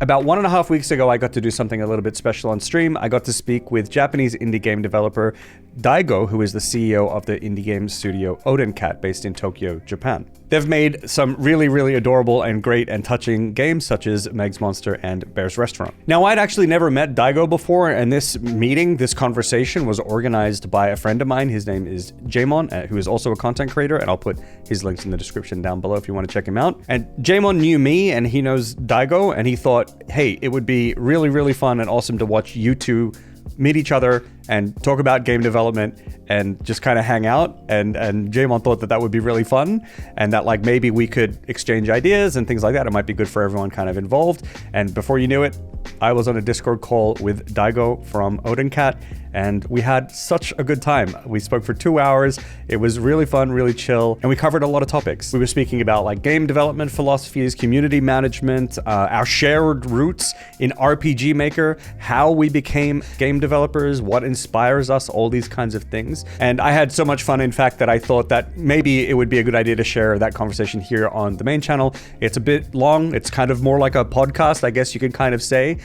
About 1.5 weeks ago, I got to do something a little bit special on stream. I got to speak with Japanese indie game developer Daigo, who is the CEO of the indie game studio Odencat, based in Tokyo, Japan. They've made some really, really adorable and great and touching games such as Meg's Monster and Bear's Restaurant. Now, I'd actually never met Daigo before, and this meeting, this conversation was organized by a friend of mine. His name is J-Mon, who is also a content creator, and I'll put his links in the description down below if you want to check him out. And J-Mon knew me, and he knows Daigo, and he thought, hey, it would be really, really fun and awesome to watch you two meet each other and talk about game development and just kind of hang out. And J-Mon thought that would be really fun, and that like maybe we could exchange ideas and things like that. It might be good for everyone kind of involved. And before you knew it, I was on a Discord call with Daigo from Odencat, and we had such a good time. We spoke for 2 hours. It was really fun, really chill, and we covered a lot of topics. We were speaking about like game development philosophies, community management, our shared roots in RPG Maker, how we became game developers, what inspires us, all these kinds of things. And I had so much fun, in fact, that I thought that maybe it would be a good idea to share that conversation here on the main channel. It's a bit long. It's kind of more like a podcast, I guess you can kind of say.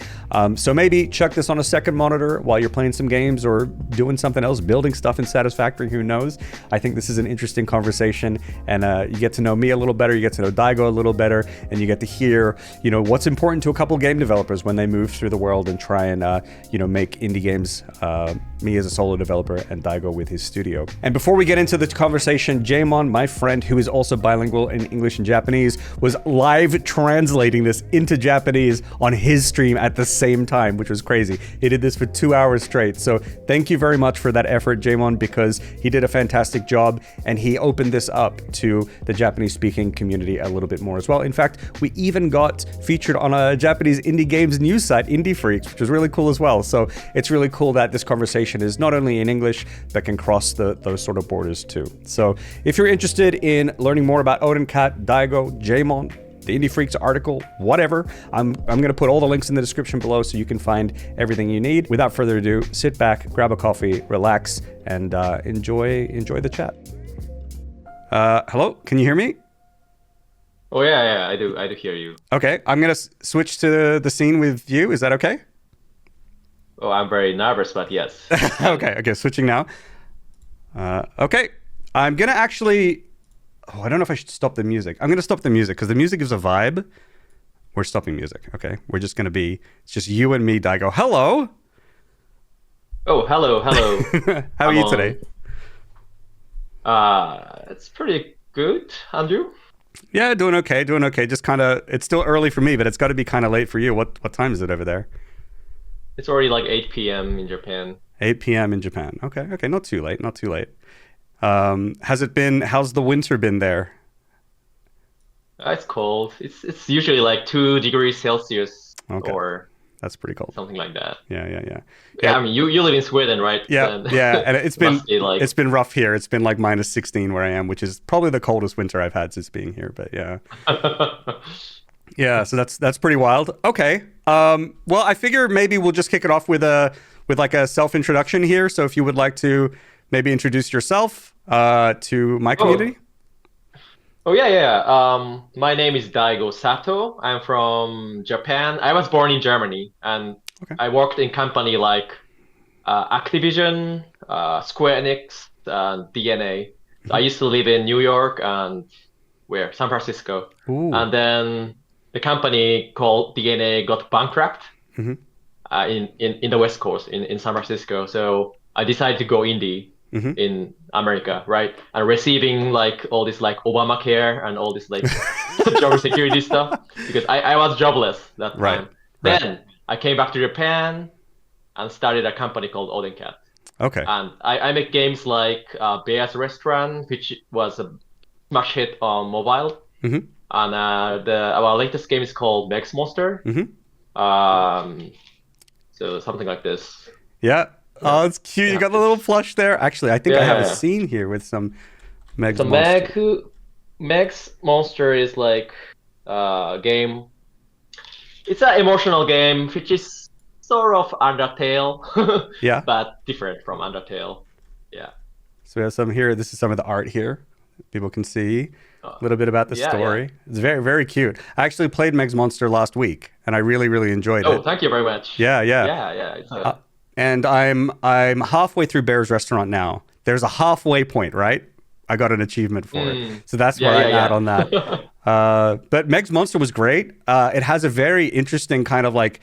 So maybe check this on a second monitor while you're playing some games or doing something else, building stuff in Satisfactory, who knows. I think this is an interesting conversation, and you get to know me a little better, you get to know Daigo a little better, and you get to hear, you know, what's important to a couple game developers when they move through the world and try and, you know, make indie games, me as a solo developer and Daigo with his studio. And before we get into the conversation, J-Mon, my friend who is also bilingual in English and Japanese, was live translating this into Japanese on his stream at the same time, which was crazy. He did this for 2 hours straight. So thank you very much for that effort, J-Mon, because he did a fantastic job, and he opened this up to the Japanese-speaking community a little bit more as well. In fact, we even got featured on a Japanese indie games news site, Indie Freaks, which was really cool as well. So it's really cool that this conversation is not only in English, but can cross those sort of borders too. So if you're interested in learning more about Odencat, Daigo, J-Mon, the Indie Freaks article, whatever, I'm going to put all the links in the description below so you can find everything you need. Without further ado, sit back, grab a coffee, relax, and enjoy the chat. Hello, can you hear me? Oh yeah, I do hear you. Okay, I'm going to switch to the scene with you. Is that okay? Oh, I'm very nervous, but yes. Okay, switching now. Okay, I'm going to actually... Oh, I don't know if I should stop the music. I'm going to stop the music because the music gives a vibe. We're stopping music, okay? We're just going to be... It's just you and me, Daigo. Hello! Oh, hello. How are you today? It's pretty good, Andrew. Yeah, doing okay. Just kind of... It's still early for me, but it's got to be kind of late for you. What time is it over there? It's already like 8 p.m. in Japan. 8 p.m. in Japan. Okay, not too late. How's the winter been there? It's cold. It's usually like 2 degrees Celsius or that's pretty cold. Something like that. Yeah. I mean, you live in Sweden, right? Yeah, and it's been rough here. It's been like -16 where I am, which is probably the coldest winter I've had since being here. But yeah, yeah. So that's pretty wild. Okay. Well, I figure maybe we'll just kick it off with like a self-introduction here. So if you would like to maybe introduce yourself to my community. Oh yeah. My name is Daigo Sato. I'm from Japan. I was born in Germany, and I worked in company like Activision, Square Enix, and DNA. So I used to live in New York and San Francisco. Ooh. And then the company called DNA got bankrupt in the West Coast in San Francisco. So I decided to go indie. In America, right? And receiving like all this like Obamacare and all this like job security stuff, because I was jobless that time. Then I came back to Japan and started a company called Odencat. Okay. And I make games like Bear's Restaurant, which was a smash hit on mobile. And our latest game is called Meg's Monster. So something like this. Yeah. Oh, it's cute. You got the little plush there. Actually, I think I have a scene here with some Meg's Monster. Meg's Monster is like a game. It's an emotional game, which is sort of Undertale. Yeah. But different from Undertale. Yeah. So we have some here. This is some of the art here. People can see a little bit about the yeah, story. yeah. It's very, very cute. I actually played Meg's Monster last week, and I really, really enjoyed Oh, it. thank you very much. Yeah, yeah. Yeah. And I'm halfway through Bear's Restaurant now. There's a halfway point, right? I got an achievement for it, so that's where I'm at on that. But Meg's Monster was great. It has a very interesting kind of like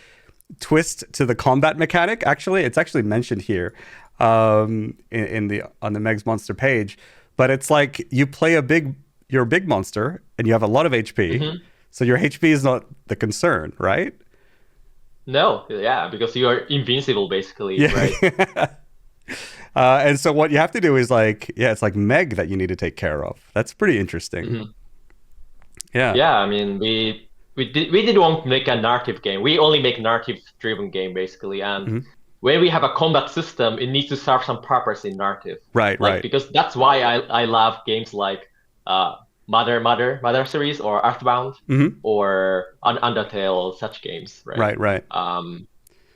twist to the combat mechanic. Actually, it's actually mentioned here in the on the Meg's Monster page. But it's like you're a big monster and you have a lot of HP, so your HP is not the concern, right? No, yeah, because you are invincible basically, Yeah. right? And so what you have to do is like, it's like Meg that you need to take care of. That's pretty interesting. Yeah. Yeah, I mean, we did want to make a narrative game. We only make narrative-driven game basically, and when we have a combat system, it needs to serve some purpose in narrative. Right, like, right. Because that's why I love games like Mother series or Earthbound or Undertale, such games. Right. Right.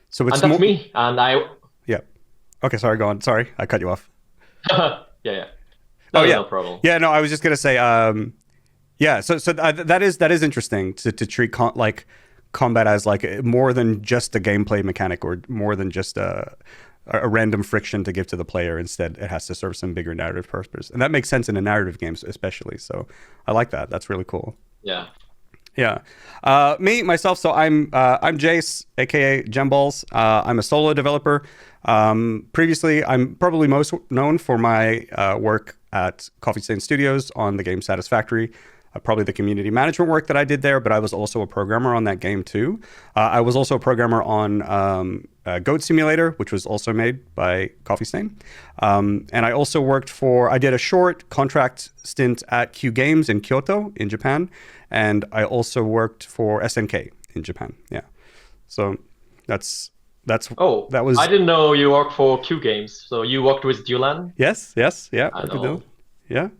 So it's and that's me. And Yeah. Okay, sorry, go on. Sorry, I cut you off. yeah. No problem. Yeah, no, I was just gonna say, yeah. So that is interesting to treat combat as like more than just a gameplay mechanic or more than just a random friction to give to the player. Instead, it has to serve some bigger narrative purpose, and that makes sense in a narrative game, especially. So I like that. That's really cool. Yeah. Yeah. Myself, so I'm Jace, aka Gemballs. I'm a solo developer. Previously, I'm probably most known for my work at Coffee Stain Studios on the game Satisfactory. Probably the community management work that I did there, but I was also a programmer on that game too. I was also a programmer on Goat Simulator, which was also made by Coffee Stain. And I also I did a short contract stint at Q Games in Kyoto in Japan. And I also worked for SNK in Japan. Yeah. So that was. I didn't know you worked for Q Games. So you worked with Dylan? Yes. Yeah. I know. Yeah.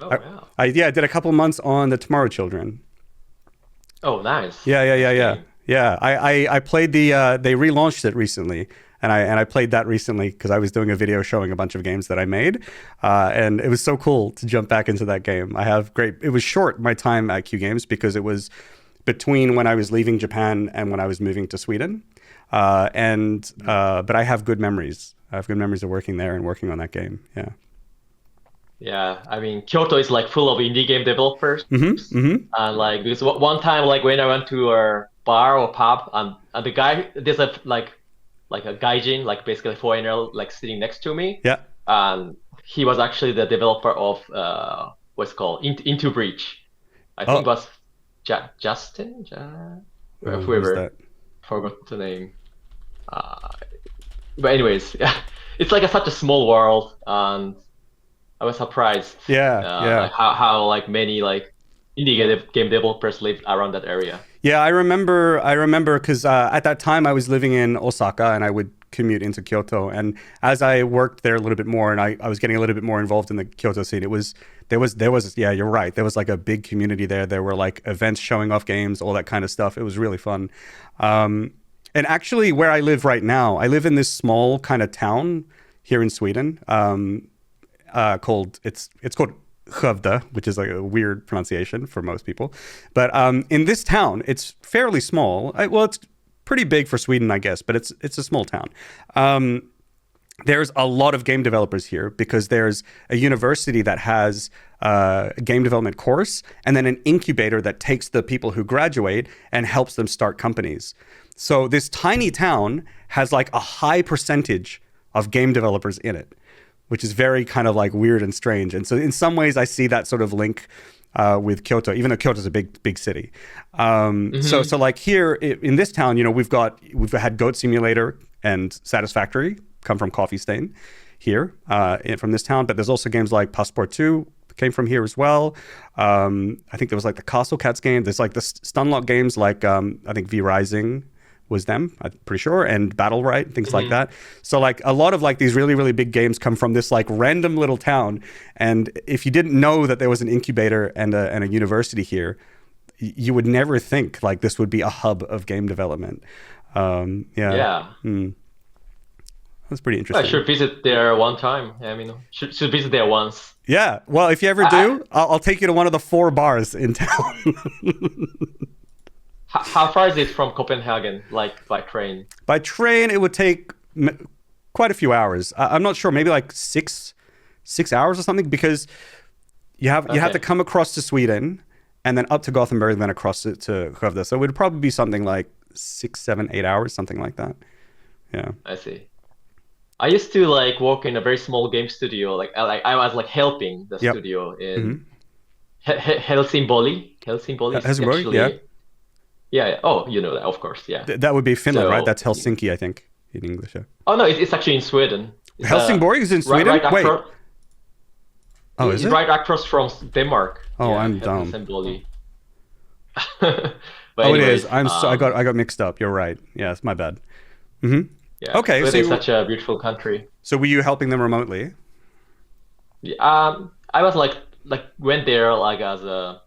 Oh, wow. I did a couple months on the Tomorrow Children. Oh, nice. Yeah. I played they relaunched it recently, and I played that recently because I was doing a video showing a bunch of games that I made, and it was so cool to jump back into that game. It was short, my time at Q Games, because it was between when I was leaving Japan and when I was moving to Sweden, but I have good memories. I have good memories of working there and working on that game. Yeah. Yeah, I mean, Kyoto is like full of indie game developers. And like, because one time, like when I went to a bar or pub, and the guy, there's a like a gaijin, like basically a foreigner, like sitting next to me. Yeah. And he was actually the developer of what's called Into Breach. I think it was Justin, whoever, forgot the name. But anyways, yeah, it's like such a small world, and I was surprised. Like how like many like indie game developers live around that area. Yeah, I remember because at that time I was living in Osaka and I would commute into Kyoto. And as I worked there a little bit more and I was getting a little bit more involved in the Kyoto scene, there was yeah, you're right. There was like a big community there. There were like events showing off games, all that kind of stuff. It was really fun. And actually where I live right now, I live in this small kind of town here in Sweden. Called Skövde, which is like a weird pronunciation for most people. But in this town, it's fairly small. It's pretty big for Sweden, I guess, but it's a small town. There's a lot of game developers here because there's a university that has a game development course and then an incubator that takes the people who graduate and helps them start companies. So this tiny town has like a high percentage of game developers in it, which is very kind of like weird and strange. And so in some ways I see that sort of link with Kyoto, even though Kyoto is a big city. So like here in this town, we've had Goat Simulator and Satisfactory come from Coffee Stain here from this town. But there's also games like Passport 2 came from here as well. I think there was like the Castle Cats game. There's like the Stunlock games like I think V Rising was them, I'm pretty sure, and Battle Right, things like that. So like a lot of like these really, really big games come from this like random little town. And if you didn't know that there was an incubator and a university here, you would never think like this would be a hub of game development. That's pretty I interesting. should visit there one time. I mean, should visit there once. Yeah. Well, if you ever I, do, I'll take you to one of the 4 bars in town. how far is it from Copenhagen, like by train? By train, it would take quite a few hours. I'm not sure, maybe like 6 hours or something, because you have to come across to Sweden and then up to Gothenburg, then across to Skövde. So it would probably be something like 6, 7, 8 hours, something like that. Yeah. I see. I used to like work in a very small game studio. Like I was like helping the studio in Helsingborg. Helsingborg is Helsingborg, actually, yeah. Oh, you know that, of course. Yeah. That would be Finland, So- right? That's Helsinki, I think, in English. Yeah. Oh no, it's actually in Sweden. It's, Helsingborg is in Sweden? Right Wait. across, Oh, is it's it? right across from Denmark. Oh, Yeah, I'm dumb. Helsingborg. Oh, it anyways, is. I got mixed up. You're right. Yeah, it's my bad. Yeah, Okay, Sweden so is such a beautiful country. So were you helping them remotely? Yeah, I was like went there like as a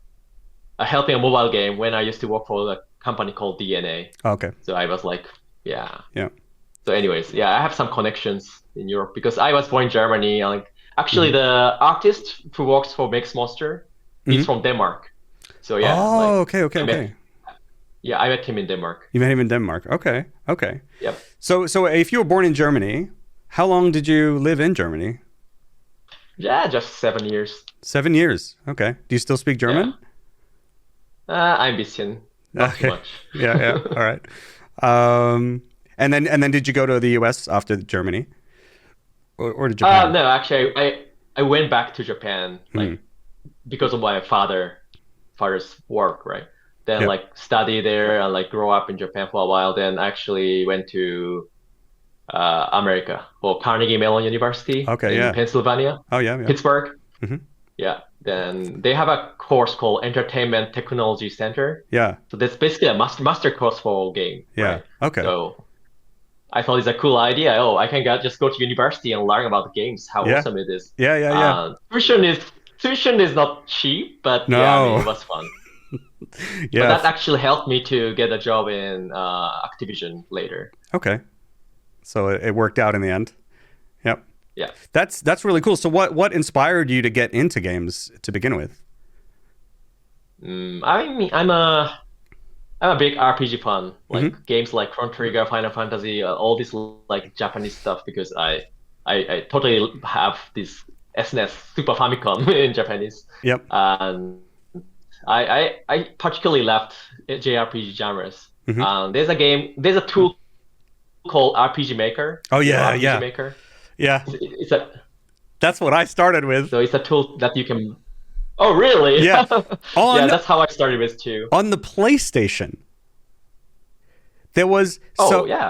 helping a mobile game when I used to work for a company called DNA. Oh, okay. So I was like, yeah. Yeah. So anyways, yeah, I have some connections in Europe because I was born in Germany. Like actually, the artist who works for Makes Monster, he's from Denmark. So yeah. Oh, like, okay. Yeah, I met him in Denmark. You met him in Denmark. Okay. Yep. So if you were born in Germany, how long did you live in Germany? Yeah, just 7 years. 7 years. Okay. Do you still speak German? Ein bisschen, not too much. Yeah. All right. And then did you go to the US after Germany, or to Japan? No, actually, I went back to Japan like because of my father's work, right? Then like study there and like grow up in Japan for a while. Then actually went to America for Carnegie Mellon University in Pennsylvania. Oh yeah. Pittsburgh. Yeah. Then they have a course called Entertainment Technology Center. Yeah. So that's basically a master course for game. Yeah. Right? Okay. So I thought it's a cool idea. Oh, I can just go to university and learn about the games. How awesome it is. Yeah. Tuition is not cheap, but No. yeah, I mean, it was fun. Yeah. But that actually helped me to get a job in Activision later. Okay. So it worked out in the end. Yep. Yeah. That's really cool. So what inspired you to get into games to begin with? I mean, I'm a big RPG fan, like games like Chrono Trigger, Final Fantasy, all this like Japanese stuff because I totally have this SNES Super Famicom in Japanese. Yep. And I particularly loved JRPG genres. There's a tool called RPG Maker. Oh yeah, RPG Maker. Yeah. That's what I started with. So it's a tool that you can. Oh really? Yeah. Yeah, that's how I started with too. On the PlayStation. There was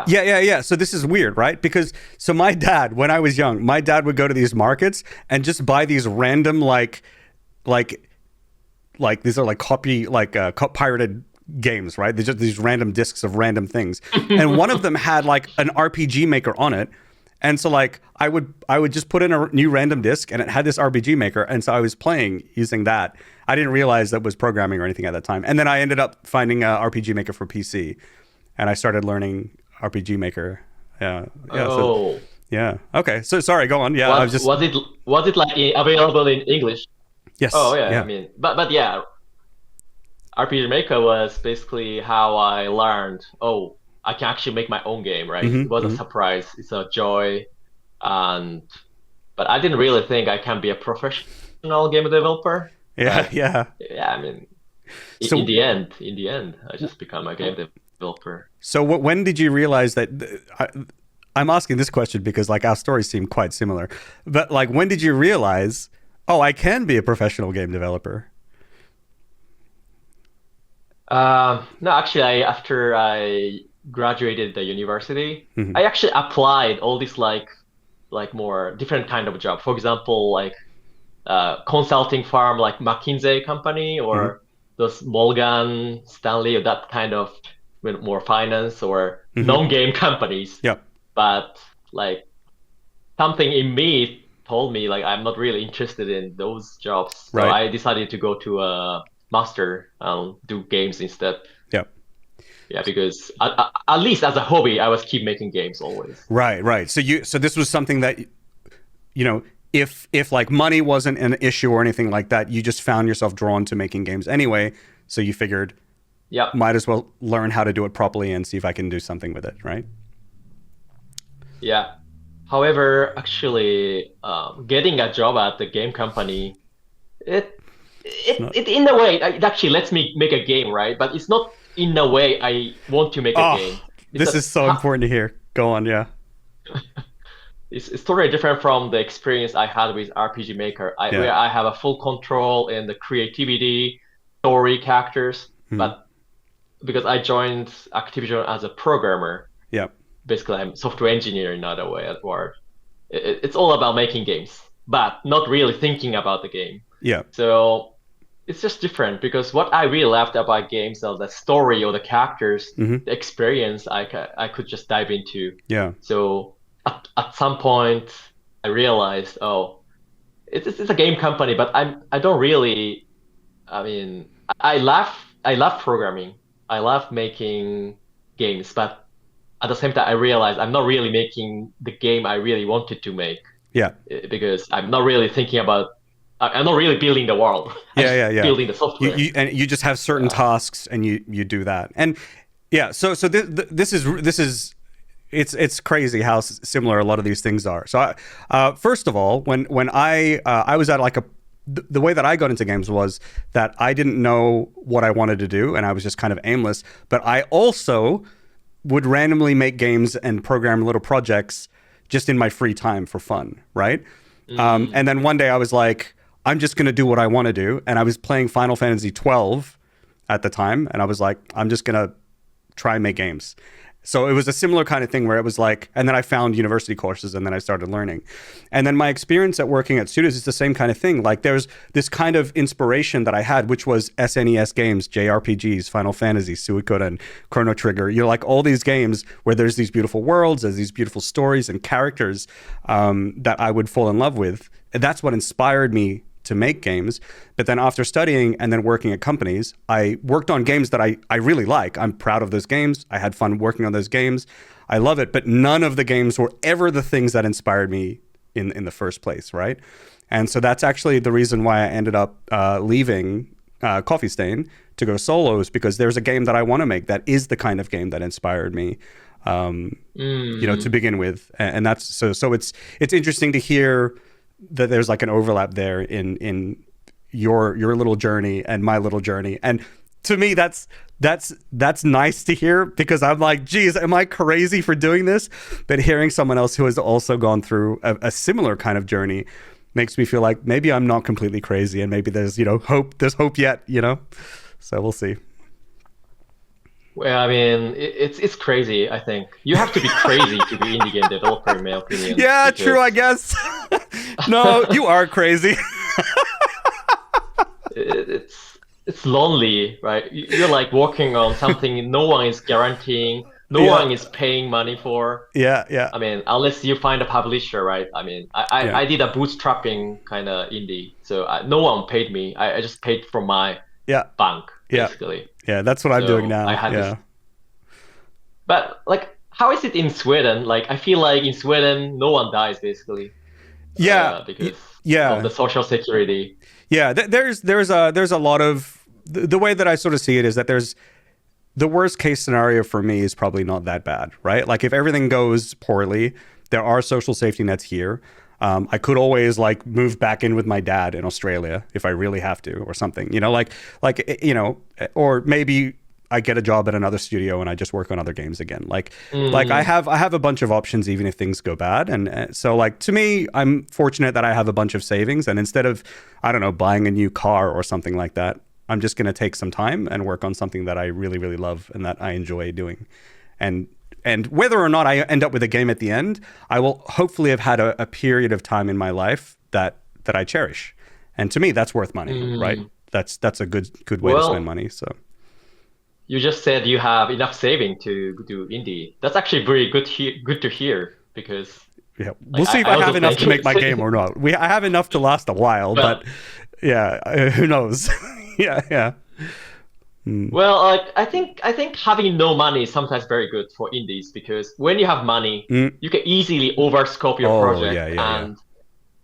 yeah. So this is weird, right? Because my dad, when I was young, my dad would go to these markets and just buy these random like these are like pirated games, right? They're just these random discs of random things. And one of them had like an RPG maker on it. And so like I would just put in a new random disc and it had this RPG maker. And so I was playing using that. I didn't realize that was programming or anything at that time. And then I ended up finding a RPG maker for PC and I started learning RPG maker. Yeah. Oh. Yeah. Okay. So sorry, go on. Yeah. Was it like available in English? Yes. Oh yeah. I mean, but yeah, RPG Maker was basically how I learned. Oh, I can actually make my own game, right? It was a surprise. It's a joy, but I didn't really think I can be a professional game developer. Yeah. Yeah. Yeah. I mean, in the end, I just become a game developer. So when did you realize that? I'm asking this question because like our stories seem quite similar, but like when did you realize? Oh, I can be a professional game developer. No, actually, after I graduated the university, I actually applied all these like more different kind of job. For example, like consulting firm like McKinsey company or those Morgan Stanley or that kind of more finance or non-game companies. Yeah. But like something in me told me like I'm not really interested in those jobs. So I decided to go to a master and do games instead. Yeah. Yeah, because at least as a hobby, I was keep making games always. Right. So this was something that, if like money wasn't an issue or anything like that, you just found yourself drawn to making games anyway. So you figured, Yep. might as well learn how to do it properly and see if I can do something with it, right? Yeah. However, actually, getting a job at the game company, it in a way it actually lets me make a game, right? But it's not in a way I want to make a game. This is so important to hear. Go on, yeah. It's totally different from the experience I had with RPG Maker, where I have a full control in the creativity, story, characters. But because I joined Activision as a programmer, basically I'm a software engineer in other way at work. It's all about making games, but not really thinking about the game. Yeah. So it's just different because what I really loved about games are the story or the characters, the experience I could just dive into. Yeah. So at some point I realized, it's a game company, but I don't really. I mean, I love programming. I love making games, but at the same time, I realized I'm not really making the game I really wanted to make. Yeah. Because I'm not really thinking about. I'm not really building the world. Yeah. Building the software. And you just have certain tasks, and you do that. And so this is it's crazy how similar a lot of these things are. So first of all, when I was at like the way that I got into games was that I didn't know what I wanted to do, and I was just kind of aimless. But I also would randomly make games and program little projects just in my free time for fun, right? And then one day I was like, I'm just going to do what I want to do. And I was playing Final Fantasy 12 at the time, and I was like, I'm just going to try and make games. So it was a similar kind of thing where it was like, and then I found university courses, and then I started learning. And then my experience at working at studios is the same kind of thing. Like there's this kind of inspiration that I had, which was SNES games, JRPGs, Final Fantasy, Suikoden, Chrono Trigger. You're like all these games where there's these beautiful worlds, there's these beautiful stories and characters that I would fall in love with. And that's what inspired me to make games. But then after studying and then working at companies, I worked on games that I really like. I'm proud of those games. I had fun working on those games. I love it. But none of the games were ever the things that inspired me in the first place, right? And so that's actually the reason why I ended up leaving Coffee Stain to go solo, is because there's a game that I want to make that is the kind of game that inspired me, to begin with. And that's so it's interesting to hear that there's like an overlap there in your little journey and my little journey. And to me, that's nice to hear, because I'm like, geez, am I crazy for doing this? But hearing someone else who has also gone through a similar kind of journey makes me feel like maybe I'm not completely crazy, and maybe there's, hope. There's hope yet, So we'll see. Well, I mean, it's crazy. I think you have to be crazy to be indie game developer, in my opinion. Yeah, true, I guess. No, you are crazy. It's lonely, right? You're like working on something no one is guaranteeing, no one is paying money for. Yeah. I mean, unless you find a publisher, right? I mean, I did a bootstrapping kind of indie, so no one paid me. I just paid from my bank, basically. Yeah, that's what I'm doing now. I had this. But like, how is it in Sweden? Like, I feel like in Sweden, no one dies basically. Yeah, because of the social security. Yeah, there's a lot of the way that I sort of see it is that there's the worst case scenario for me is probably not that bad, right? Like if everything goes poorly, there are social safety nets here. I could always like move back in with my dad in Australia if I really have to, or something, or maybe I get a job at another studio and I just work on other games again. Like I have a bunch of options even if things go bad. And so like to me, I'm fortunate that I have a bunch of savings, and instead of, I don't know, buying a new car or something like that, I'm just going to take some time and work on something that I really, really love and that I enjoy doing. And whether or not I end up with a game at the end, I will hopefully have had a period of time in my life that I cherish. And to me, that's worth money, right? That's a good way to spend money. So you just said you have enough saving to do indie. That's actually very good to hear, because we'll see if I have enough to make my game or not. I have enough to last a while, but who knows? Yeah. Well, I think having no money is sometimes very good for indies because when you have money, Mm. you can easily overscope your Oh, project, yeah, yeah, yeah. and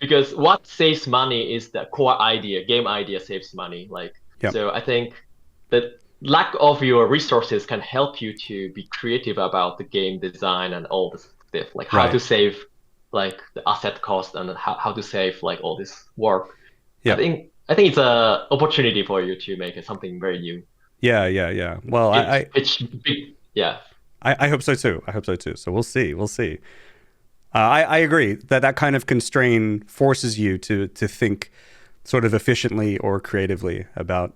because what saves money is the core idea, game idea saves money. Like, Yep. so I think the lack of your resources can help you to be creative about the game design and all this stuff, like how to Right. save like the asset cost and how to save like all this work. I Yep. think I think it's a opportunity for you to make something very new. Yeah, yeah, yeah. Well, It's big, yeah. I hope so too. I hope so too. So we'll see. We'll see. I agree that that kind of constraint forces you to think sort of efficiently or creatively about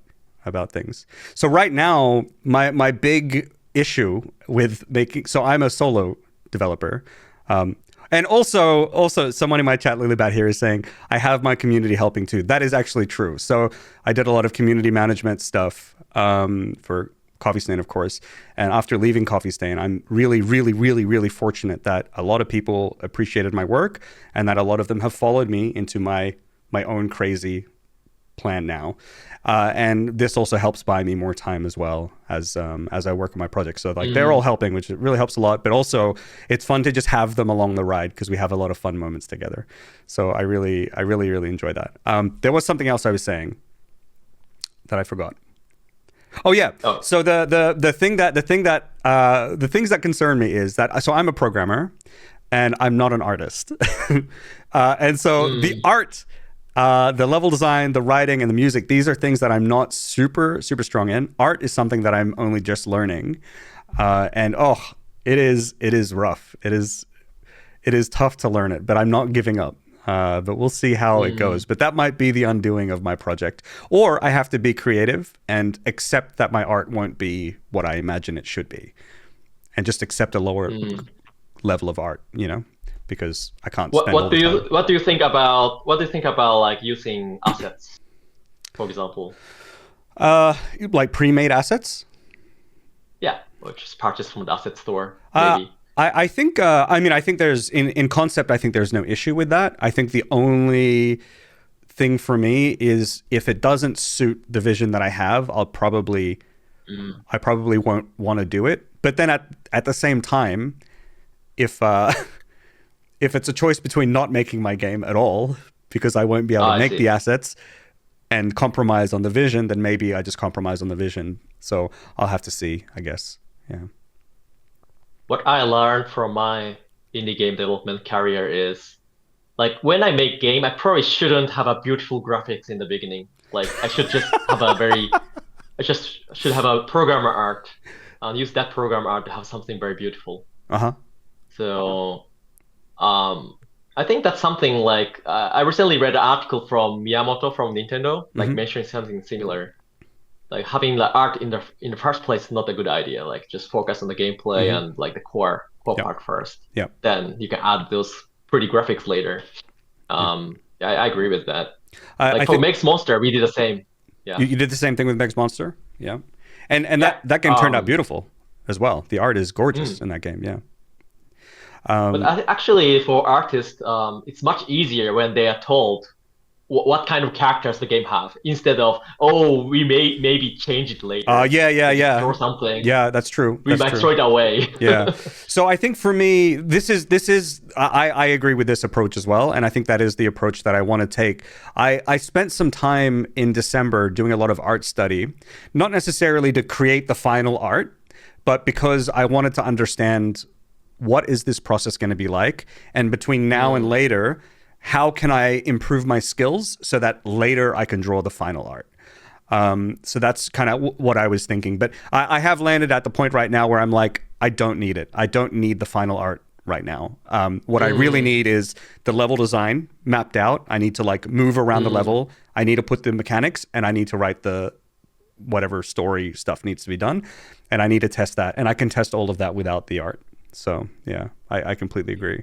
things. So right now, my big issue with making, so I'm a solo developer. And also someone in my chat, Lilybat here, is saying I have my community helping too. That is actually true. So I did a lot of community management stuff for Coffee Stain, of course. And after leaving Coffee Stain, I'm really, really, really, really fortunate that a lot of people appreciated my work and that a lot of them have followed me into my own crazy plan now. And this also helps buy me more time as well as I work on my project. So like they're all helping, which really helps a lot. But also it's fun to just have them along the ride because we have a lot of fun moments together. So I really, really enjoy that. There was something else I was saying that I forgot. Oh yeah. Oh. So the things that concern me is that so I'm a programmer and I'm not an artist. And so the art, the level design, the writing, and the music, these are things that I'm not super strong in. Art is something that I'm only just learning. And it is rough. It is tough to learn it, but I'm not giving up. But we'll see how it goes. But that might be the undoing of my project. Or I have to be creative and accept that my art won't be what I imagine it should be. And just accept a lower level of art, because I can't spend all the time. What do you think about like using assets, for example? Like pre-made assets? Yeah, or just purchase from the asset store, maybe. I think I think there's in concept I think there's no issue with that. I think the only thing for me is if it doesn't suit the vision that I have, I probably won't want to do it. But then at the same time, if it's a choice between not making my game at all because I won't be able to make the assets and compromise on the vision, then maybe I just compromise on the vision. So I'll have to see, I guess. Yeah. What I learned from my indie game development career is, like, when I make game, I probably shouldn't have a beautiful graphics in the beginning. Like, I should just have I just should have a programmer art and use that programmer art to have something very beautiful. So, I think that's something like, I recently read an article from Miyamoto from Nintendo, like mentioning something similar. Like having the art in the first place is not a good idea. Like just focus on the gameplay and like the core part first. Yeah. Then you can add those pretty graphics later. I agree with that. Like for Meg's Monster, we did the same. Yeah. You did the same thing with Meg's Monster. Yeah. And that game turned out beautiful as well. The art is gorgeous in that game. Yeah. But actually, for artists, it's much easier when they are told what kind of characters the game have instead of we may maybe change it later. Or something. Yeah, that's true. We might throw it away. Yeah. So I think for me, this is I agree with this approach as well, and I think that is the approach that I want to take. I spent some time in December doing a lot of art study, not necessarily to create the final art, but because I wanted to understand what is this process going to be like, and between now and later, how can I improve my skills so that later I can draw the final art? So that's kind of what I was thinking. But I have landed at the point right now where I'm like, I don't need it. I don't need the final art right now. What I really need is the level design mapped out. I need to like move around the level. I need to put the mechanics, and I need to write the whatever story stuff needs to be done. And I need to test that. And I can test all of that without the art. So yeah, I completely agree.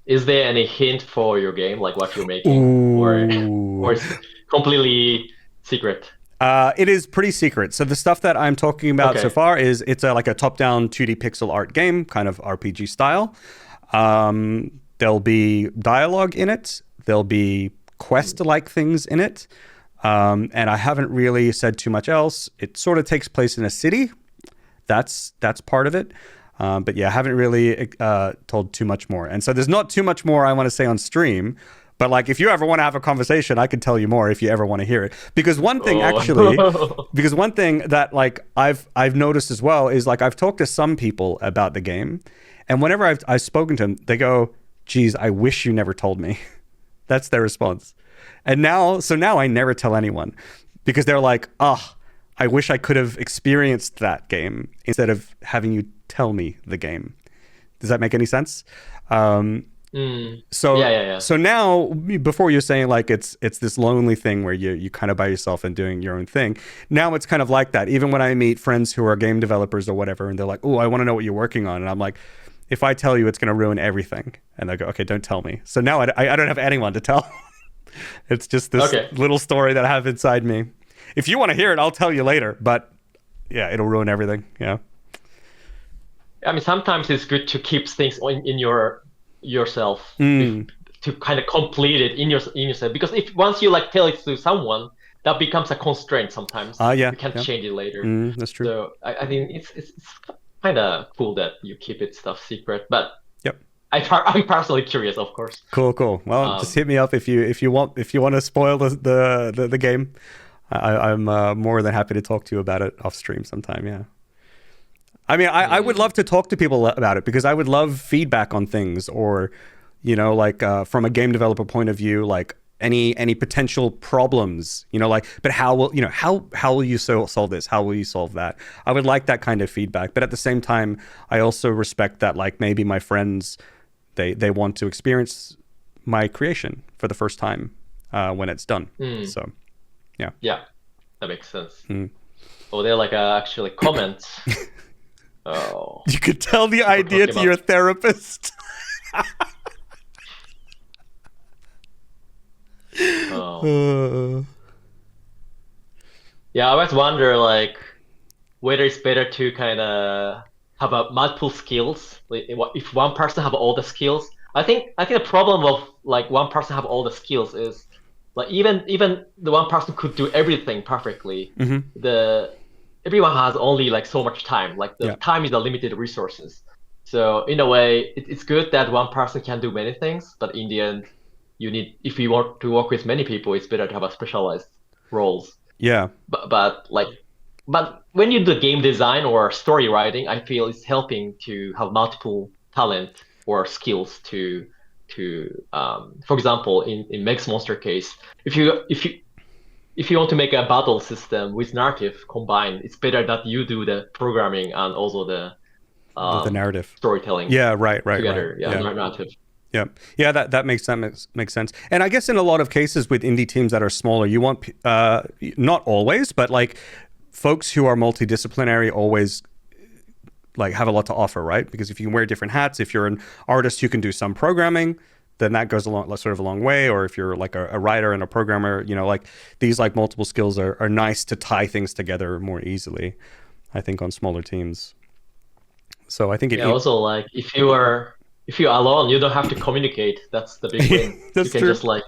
Is there any hint for your game, like what you're making, or is it completely secret? It is pretty secret. So the stuff that I'm talking about so far is it's like a top-down 2D pixel art game, kind of RPG style. There'll be dialogue in it. There'll be quest-like things in it. And I haven't really said too much else. It sort of takes place in a city. That's part of it. But yeah, I haven't really told too much more. And so there's not too much more I want to say on stream. But like, if you ever want to have a conversation, I could tell you more if you ever want to hear it. Because one thing because one thing that like I've noticed as well is like I've talked to some people about the game, and whenever I've spoken to them, they go, "Geez, I wish you never told me." That's their response. And now I never tell anyone because they're like, "Oh, I wish I could have experienced that game instead of having you tell me the game." Does that make any sense? So yeah. So now, before you're saying like it's this lonely thing where you kind of by yourself and doing your own thing. Now it's kind of like that. Even when I meet friends who are game developers or whatever, and they're like, "Oh, I want to know what you're working on," and I'm like, "If I tell you, it's going to ruin everything." And they go, "Okay, don't tell me." So now I don't have anyone to tell. It's just this little story that I have inside me. If you want to hear it, I'll tell you later. But yeah, it'll ruin everything. Yeah. I mean, sometimes it's good to keep things in yourself to kind of complete it in yourself, because if once you like tell it to someone, that becomes a constraint sometimes. You can't change it later. That's true. So I think it's kind of cool that you keep it stuff secret, but I'm personally curious, of course. Cool. Well, just hit me up if you want to spoil the game. I'm more than happy to talk to you about it off stream sometime. Yeah. I mean, I would love to talk to people about it because I would love feedback on things, or, you know, like from a game developer point of view, like any potential problems, you know, like, but how will you solve this? How will you solve that? I would like that kind of feedback. But at the same time, I also respect that, like, maybe my friends, they want to experience my creation for the first time when it's done. So, yeah. Yeah, that makes sense. Oh, they're like actually comments. Oh, you could tell the idea to your therapist. Yeah, I always wonder like whether it's better to kind of have multiple skills. Like, if one person have all the skills, I think the problem of like one person have all the skills is like even the one person could do everything perfectly. Everyone has only like so much time. Like the time is the limited resources. So in a way, it's good that one person can do many things, but in the end, if you want to work with many people, it's better to have a specialized roles. Yeah. But when you do game design or story writing, I feel it's helping to have multiple talent or skills to for example, in Mex Monster case, if you want to make a battle system with narrative combined, it's better that you do the programming and also the narrative storytelling. Yeah, right. Together, narrative. Yeah, that makes sense. And I guess in a lot of cases with indie teams that are smaller, you want not always, but like folks who are multidisciplinary always like have a lot to offer, right? Because if you can wear different hats, if you're an artist, you can do some programming, then that goes a long way. Or if you're like a writer and a programmer, you know, like these like multiple skills are nice to tie things together more easily, I think, on smaller teams. So I think also like if you're alone, you don't have to communicate. That's the big win. That's you can true. Just like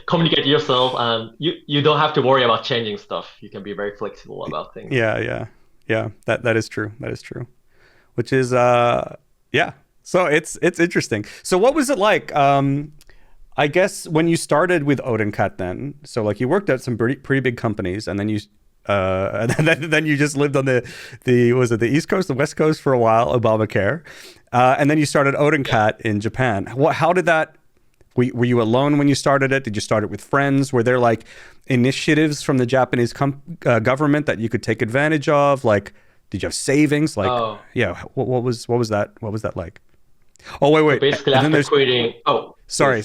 communicate yourself, and you don't have to worry about changing stuff. You can be very flexible about things. Yeah. That is true. Which is So it's interesting. So what was it like? I guess when you started with Odencat, then, so like you worked at some pretty big companies, and then you then you just lived on the the East Coast, the West Coast for a while, Obamacare, and then you started Odencat in Japan. How did that? Were you alone when you started it? Did you start it with friends? Were there like initiatives from the Japanese government that you could take advantage of? Like, did you have savings? Like, what was that? What was that like? Oh, wait. So basically, after quitting. Oh, sorry.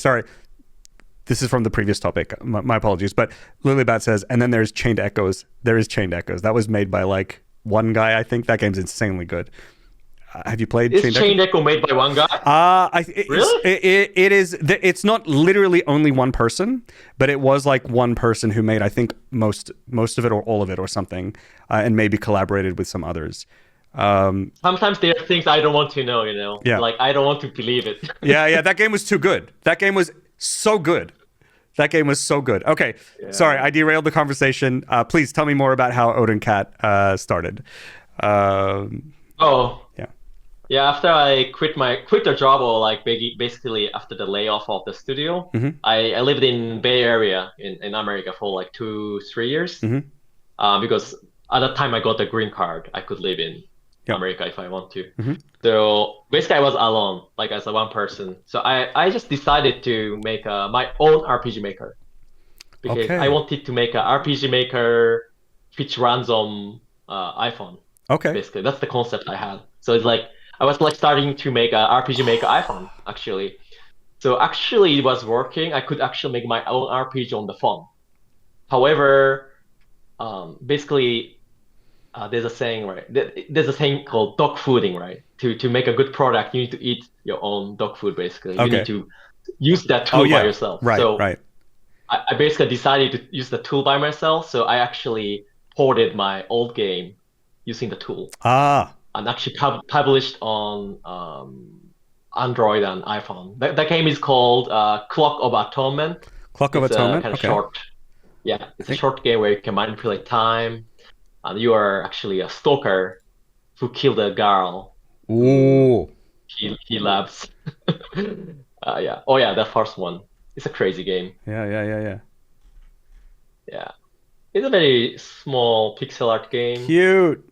This is from the previous topic. My apologies. But Lilybat says, and then there's Chained Echoes. There is Chained Echoes. That was made by like one guy, I think. That game's insanely good. Have you played Chained Echoes? Is Chained Echo made by one guy? Really? It is. It's not literally only one person, but it was like one person who made, I think, most of it or all of it or something, and maybe collaborated with some others. Sometimes there are things I don't want to know, you know? Yeah. Like, I don't want to believe it. Yeah. That game was too good. That game was so good That game was so good. Okay, sorry, I derailed the conversation. Please tell me more about how Odencat started. Yeah. Yeah, after I quit the job, or like basically after the layoff of the studio, I lived in Bay Area in America for like 2-3 years. Because at that time I got the green card, I could live in America if I want to. So basically I was alone, like as a one person. So I just decided to make my own RPG maker, because I wanted to make an RPG maker which runs on iPhone. Okay. Basically, that's the concept I had. So it's like I was like starting to make a RPG Maker iPhone actually. So actually it was working. I could actually make my own RPG on the phone. However, basically there's a saying, right? There's a saying called dog fooding, right? To make a good product, you need to eat your own dog food. Basically, you need to use that tool by yourself. Right. So right. I basically decided to use the tool by myself. So I actually ported my old game using the tool. And actually published on Android and iPhone. That game is called Clock of Atonement. Clock of Atonement? Kind of short. Yeah, it's a short game where you can manipulate time, and you are actually a stalker who killed a girl. Ooh. He loves. Yeah. Oh yeah, that first one. It's a crazy game. Yeah. Yeah. It's a very small pixel art game. Cute.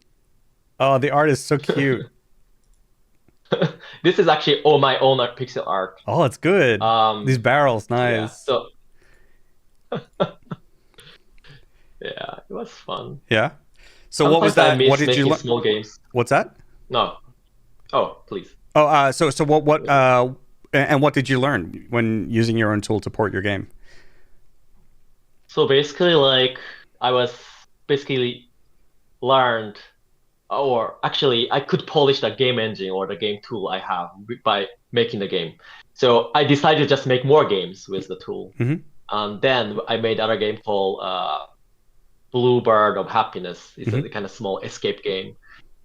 Oh, the art is so cute. This is actually all my own pixel art. Oh, it's good. These barrels, nice. Yeah, so yeah, it was fun. Yeah. So Sometimes what was that? I What did you learn? Small games. What's that? No. Oh, please. Oh, so what and what did you learn when using your own tool to port your game? So basically, like I was basically learned. Or actually, I could polish the game engine or the game tool I have by making the game. So I decided to just make more games with the tool. And then I made another game called Bluebird of Happiness. It's a kind of small escape game.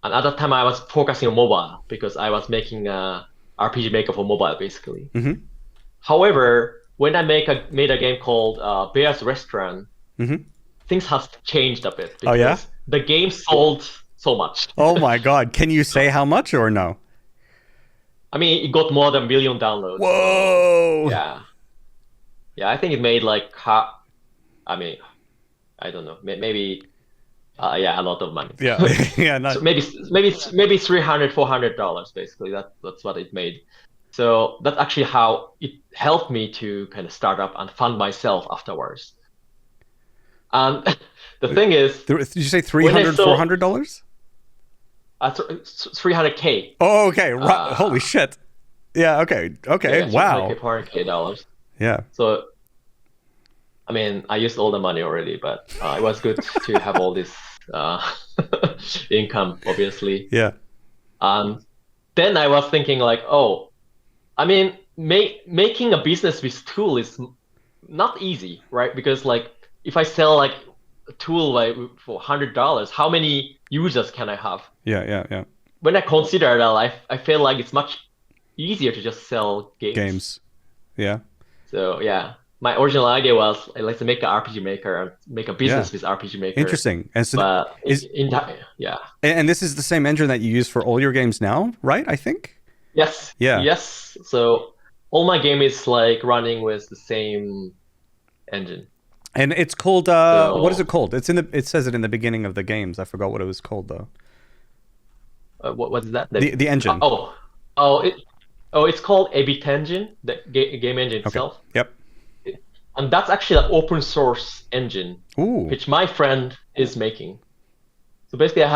And at that time, I was focusing on mobile because I was making a RPG Maker for mobile, basically. However, when I made a game called Bear's Restaurant, things have changed a bit. Because the game sold so much. Oh my god. Can you say how much or no? I mean, it got more than 1 billion downloads. Whoa! Yeah, I think it made like, I mean, I don't know, maybe, a lot of money. Yeah, so maybe $300-$400 basically. That's what it made. So that's actually how it helped me to kind of start up and fund myself afterwards. And the thing is, did you say $300-$400? 300K. Oh, okay. Holy shit. Yeah. Okay. Yeah, Wow. $400K. Yeah. So, I mean, I used all the money already, but it was good to have all this income, obviously. Yeah. And then I was thinking like, oh, I mean, making a business with tool is not easy, right? Because like, if I sell like a tool for $100, how many users can I have? Yeah. When I consider that, I feel like it's much easier to just sell games. Yeah. So yeah, my original idea was let's make an RPG Maker and make a business with RPG Maker. Interesting. And so but And this is the same engine that you use for all your games now, right? I think. Yes. Yeah. Yes. So all my game is like running with the same engine. And it's called what is it called? It says it in the beginning of the games. I forgot what it was called though. What is that? The engine. It's called Abit Engine, the game engine itself. Yep. And that's actually an open source engine, which my friend is making. So basically, I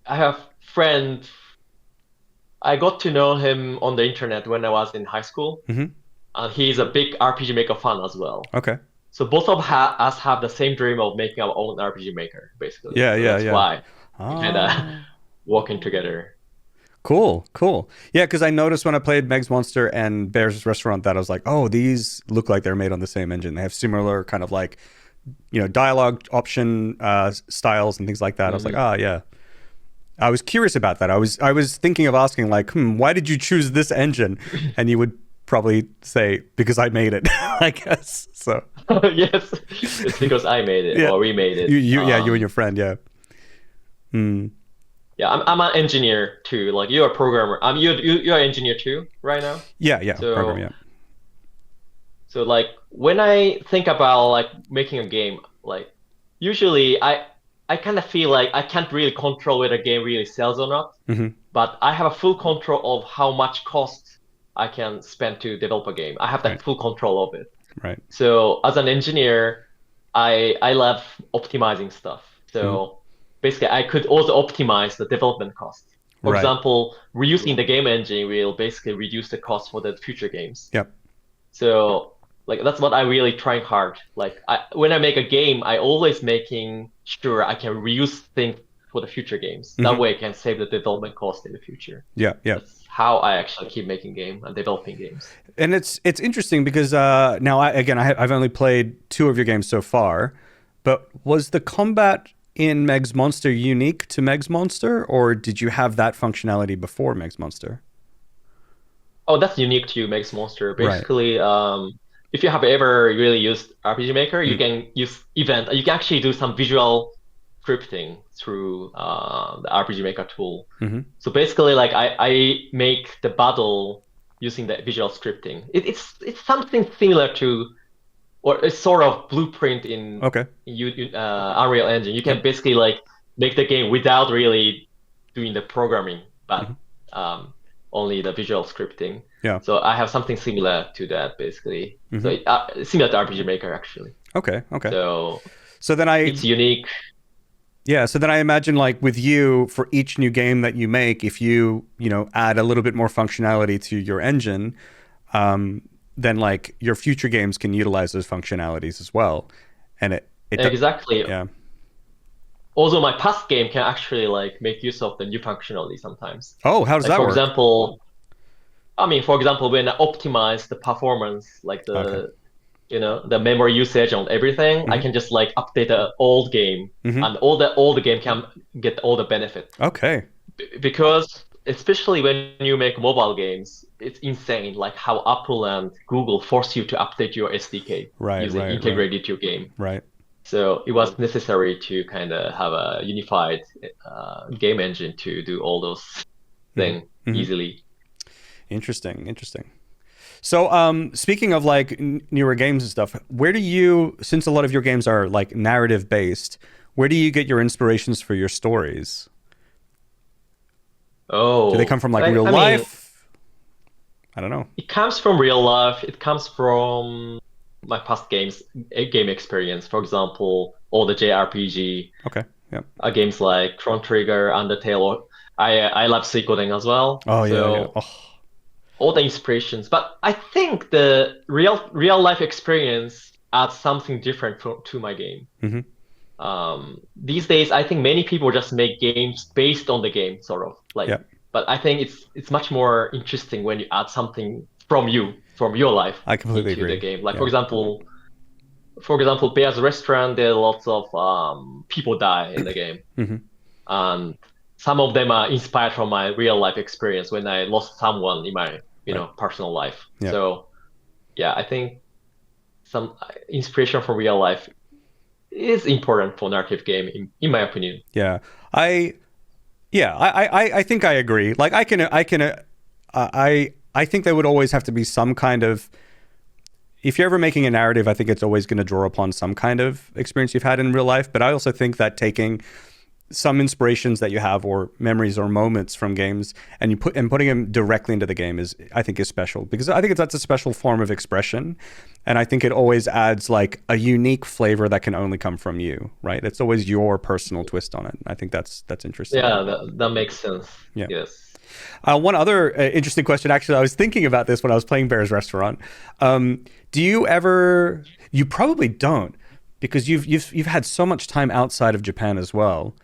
have friend. I got to know him on the internet when I was in high school, and he's a big RPG Maker fan as well. Okay. So both of us have the same dream of making our own RPG Maker, basically. Yeah, That's why we kind of working together. Cool. Yeah, because I noticed when I played Meg's Monster and Bear's Restaurant that I was like, oh, these look like they're made on the same engine. They have similar kind of like, dialogue option styles and things like that. I was like, yeah. I was curious about that. I was thinking of asking like, why did you choose this engine? And you would probably say because I made it, I guess. So Yes, it's because I made it or we made it. you and your friend, yeah. Yeah, I'm an engineer too. Like you're a programmer. You're an engineer too right now. Yeah, So program, yeah. so like when I think about like making a game, like usually I kind of feel like I can't really control whether a game really sells or not. But I have a full control of how much cost I can spend to develop a game. I have that full control of it. Right. So as an engineer, I love optimizing stuff. So basically, I could also optimize the development cost. For example, reusing the game engine will basically reduce the cost for the future games. Yep. So like that's what I really trying hard. Like when I make a game, I always making sure I can reuse things for the future games. That way I can save the development cost in the future. Yeah. That's how I actually keep making games and developing games. And it's interesting because now I've only played 2 of your games so far, but was the combat in Meg's Monster unique to Meg's Monster, or did you have that functionality before Meg's Monster? Oh, that's unique to Meg's Monster. Basically, if you have ever really used RPG Maker, you can use event. You can actually do some visual scripting through the RPG Maker tool. So basically, like I make the battle using the visual scripting. It's something similar to, or a sort of blueprint in Unreal Engine. You can basically like make the game without really doing the programming, but only the visual scripting. Yeah. So I have something similar to that basically. So similar to RPG Maker actually. Okay. So then it's unique. Yeah, so then I imagine like with you, for each new game that you make, if you add a little bit more functionality to your engine, then like your future games can utilize those functionalities as well. And it exactly. Yeah. Also, my past game can actually like make use of the new functionality sometimes. Oh, how does that work? For example, when I optimize the performance, like the the memory usage on everything, I can just like update the old game, and all the game can get all the benefit. Okay. Because especially when you make mobile games, it's insane like how Apple and Google force you to update your SDK integrated to your game. Right. So it was necessary to kind of have a unified game engine to do all those things easily. Interesting. So speaking of like newer games and stuff, where do you, since a lot of your games are like narrative based, where do you get your inspirations for your stories? Oh, do they come from like real life? I don't know. It comes from real life. It comes from my past game experience. For example, all the JRPG. Okay. Yeah. Games like Chrono Trigger, Undertale. Or I love suikoden as well. Oh yeah. So, yeah. Oh. All the inspirations, but I think the real life experience adds something different to my game. These days, I think many people just make games based on the game, sort of like. Yeah. But I think it's much more interesting when you add something from your life. I completely agree. The game, like for example, Bear's Restaurant, there are lots of people die in the game, and some of them are inspired from my real life experience when I lost someone in my personal life. Yeah. So yeah, I think some inspiration from real life is important for narrative game in my opinion. Yeah. I think I agree. Like I think there would always have to be some kind of, if you're ever making a narrative, I think it's always going to draw upon some kind of experience you've had in real life. But I also think that taking some inspirations that you have or memories or moments from games and putting them directly into the game is special, because I think that's a special form of expression, and I think it always adds like a unique flavor that can only come from you, right? It's always your personal twist on it. I think that's interesting. Yeah, that makes sense. Yeah. Yes. One other interesting question, actually, I was thinking about this when I was playing Bear's Restaurant. Do you ever? You probably don't, because you've had so much time outside of Japan as well.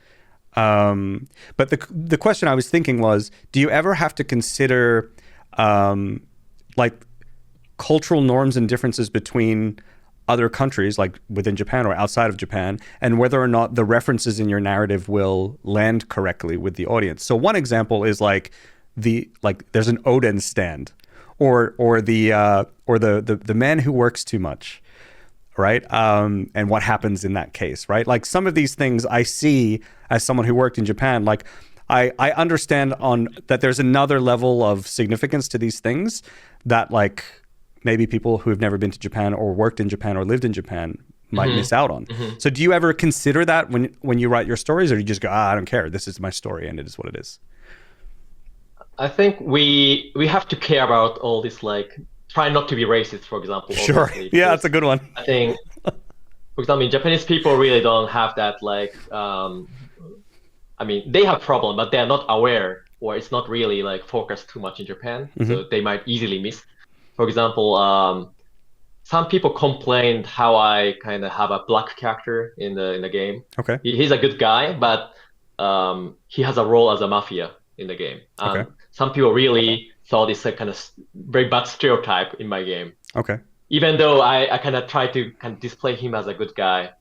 But the question I was thinking was, do you ever have to consider like cultural norms and differences between other countries, like within Japan or outside of Japan, and whether or not the references in your narrative will land correctly with the audience? So one example is like there's an Oden stand, the man who works too much, right? And what happens in that case, right? Like some of these things I see as someone who worked in Japan, like I understand that there's another level of significance to these things that like maybe people who have never been to Japan or worked in Japan or lived in Japan might miss out on. So do you ever consider that when you write your stories, or do you just go, I don't care, this is my story and it is what it is? I think we have to care about all this, like try not to be racist, for example. Sure. Yeah, that's a good one. I think, for example, Japanese people really don't have that, like, I mean, they have problem, but they're not aware, or it's not really like focused too much in Japan, so they might easily miss. For example, some people complained how I kind of have a black character in the game. Okay. He's a good guy, but he has a role as a mafia in the game. Okay. Some people really thought it's a kind of very bad stereotype in my game. Okay. Even though I kind of try to kind of display him as a good guy,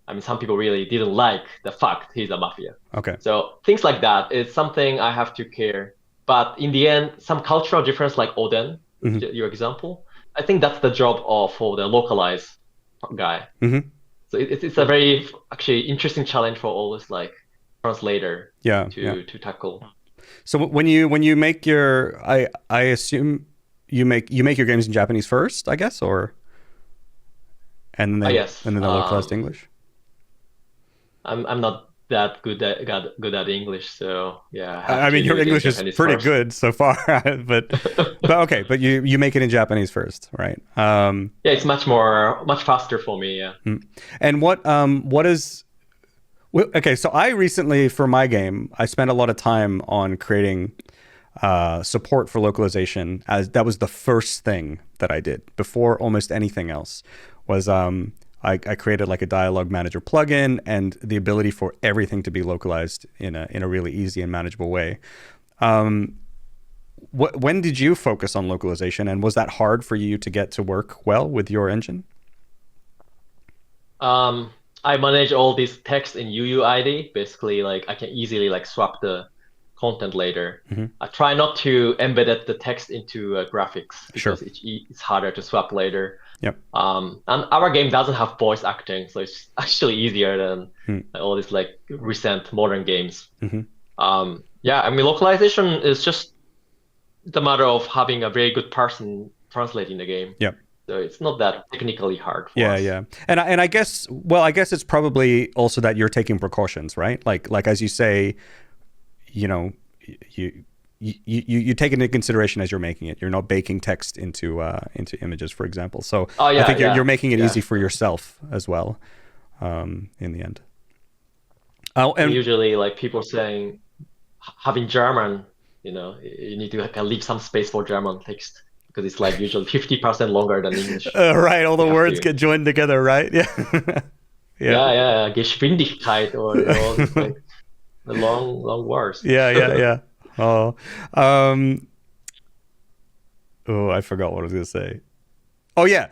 I mean, some people really didn't like the fact he's a mafia. Okay. So things like that, it's something I have to care. But in the end, some cultural difference like Oden, your example, I think that's the job for the localized guy. So it's a very actually interesting challenge for all this like translator to tackle. So when you make your, I assume you make your games in Japanese first, I guess, or and then yes. and then they're localized English. I'm not that good at English, so yeah. I mean, your English is pretty good so far, but okay. But you make it in Japanese first, right? Yeah, it's much faster for me. Yeah. And what is? Okay, so I recently, for my game, I spent a lot of time on creating support for localization, as that was the first thing that I did before almost anything else. Was I created like a dialogue manager plugin and the ability for everything to be localized in a really easy and manageable way. When did you focus on localization, and was that hard for you to get to work well with your engine? I manage all this text in UUID. Basically, like I can easily like swap the content later. I try not to embed the text into graphics because it's harder to swap later. Yep. And our game doesn't have voice acting, so it's actually easier than all these like recent modern games. Yeah, I mean, localization is just the matter of having a very good person translating the game. Yep. So it's not that technically hard for us. Yeah. And I guess it's probably also that you're taking precautions, right? Like as you say, you know, you take into consideration as you're making it. You're not baking text into images, for example. So I think you're making it easy for yourself as well, in the end. And usually, like people saying, having German, you know, you need to like leave some space for German text because it's like usually 50% longer than English. Right, all the words get joined together, right? Yeah. Yeah. Geschwindigkeit or all this, like the long words. Yeah. Oh, I forgot what I was gonna say. Oh yeah,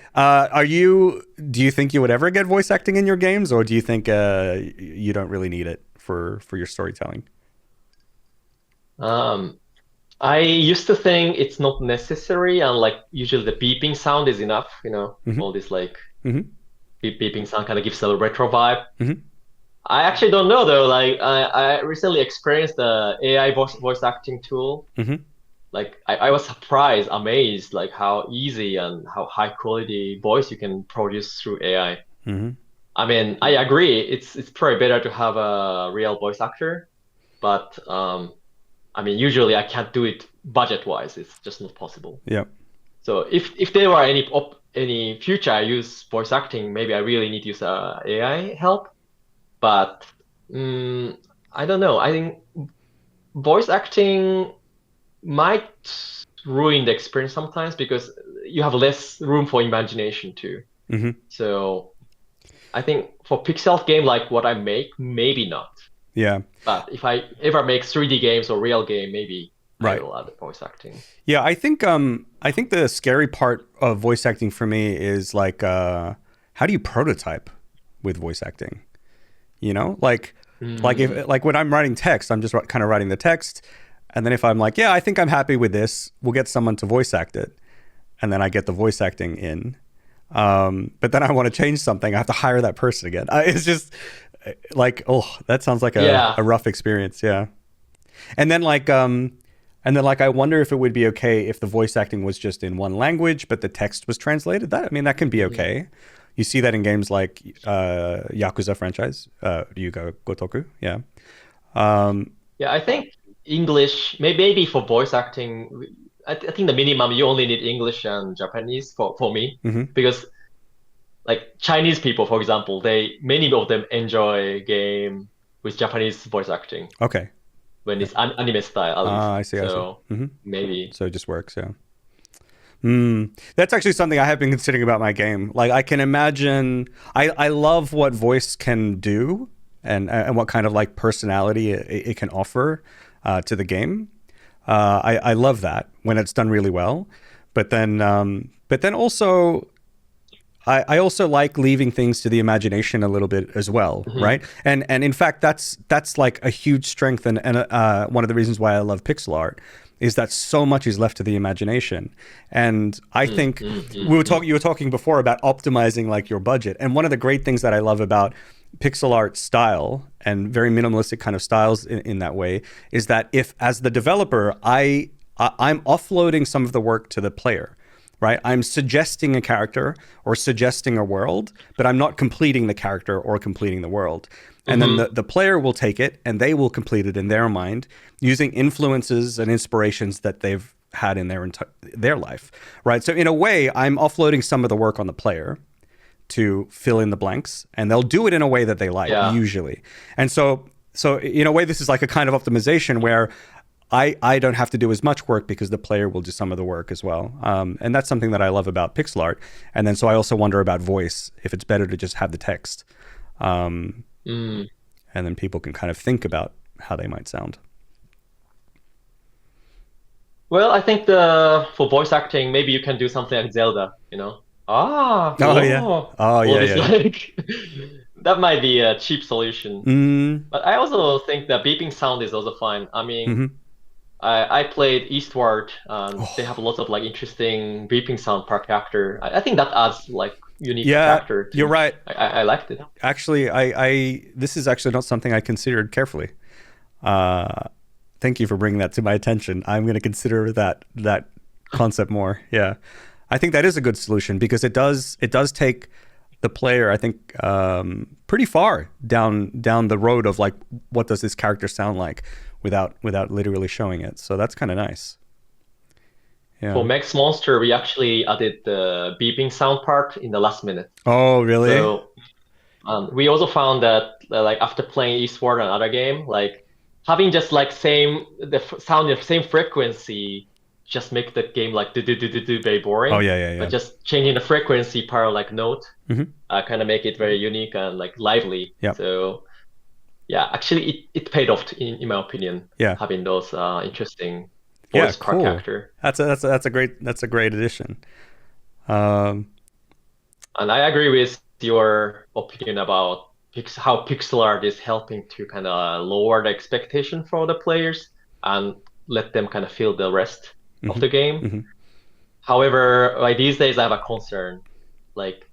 do you think you would ever get voice acting in your games, or do you think you don't really need it for your storytelling? I used to think it's not necessary, and like usually the beeping sound is enough. You know, all this like beeping sound kind of gives a retro vibe. I actually don't know though. Like I recently experienced the AI voice acting tool. Like I was surprised, amazed, like how easy and how high quality voice you can produce through AI. I mean, I agree. It's probably better to have a real voice actor, but I mean, usually I can't do it budget wise. It's just not possible. Yeah. So if there were any future I use voice acting, maybe I really need to use AI help. But I don't know. I think voice acting might ruin the experience sometimes because you have less room for imagination too. So I think for pixel game like what I make, maybe not. Yeah. But if I ever make 3D games or real game, maybe I will add voice acting. Yeah, I think the scary part of voice acting for me is like how do you prototype with voice acting? You know, like when I'm writing text, I'm just kind of writing the text, and then if I'm like, yeah, I think I'm happy with this, we'll get someone to voice act it, and then I get the voice acting in. But then I want to change something. I have to hire that person again. It's just like, oh, that sounds like a rough experience. Yeah. And then I wonder if it would be okay if the voice acting was just in one language, but the text was translated. That can be okay. You see that in games like Yakuza franchise, Ryuga Gotoku. Yeah. Yeah, I think English, maybe for voice acting, I think the minimum you only need English and Japanese for me, because like Chinese people, for example, many of them enjoy game with Japanese voice acting. Okay. When it's anime style, at least. I see. So maybe. So it just works, yeah. That's actually something I have been considering about my game. Like I can imagine, I love what voice can do and what kind of like personality it can offer to the game. I love that when it's done really well. But then also, I also like leaving things to the imagination a little bit as well, right? And in fact, that's like a huge strength and one of the reasons why I love pixel art is that so much is left to the imagination. And I think you were talking before about optimizing like your budget. And one of the great things that I love about pixel art style and very minimalistic kind of styles in that way is that if as the developer, I'm offloading some of the work to the player, right? I'm suggesting a character or suggesting a world, but I'm not completing the character or completing the world. And then the player will take it and they will complete it in their mind using influences and inspirations that they've had in their life, right? So in a way, I'm offloading some of the work on the player to fill in the blanks, and they'll do it in a way that they like, usually. And so in a way, this is like a kind of optimization where I don't have to do as much work because the player will do some of the work as well. And that's something that I love about pixel art. And then so I also wonder about voice, if it's better to just have the text. And then people can kind of think about how they might sound. Well, I think for voice acting, maybe you can do something like Zelda, Like, that might be a cheap solution. But I also think that beeping sound is also fine. I mean, I played Eastward, and they have lots of like interesting beeping sound per character. I think that adds like unique character. You're right. I liked it. Actually, this is actually not something I considered carefully. Thank you for bringing that to my attention. I'm going to consider that concept more. Yeah. I think that is a good solution because it does take the player, I think, pretty far down the road of like, what does this character sound like without literally showing it. So that's kind of nice. Yeah. For Max Monster, we actually added the beeping sound part in the last minute. Oh, really? So we also found that like after playing Eastward and other game, like having just like sound of same frequency just make the game like do very boring. Oh yeah. But just changing the frequency per like note, kind of make it very unique and like lively. Yeah. So yeah, actually it paid off in my opinion. Yeah. Having those interesting voice per character. That's a great addition. And I agree with your opinion about how pixel art is helping to kind of lower the expectation for the players and let them kind of feel the rest of the game. However, like these days I have a concern. Like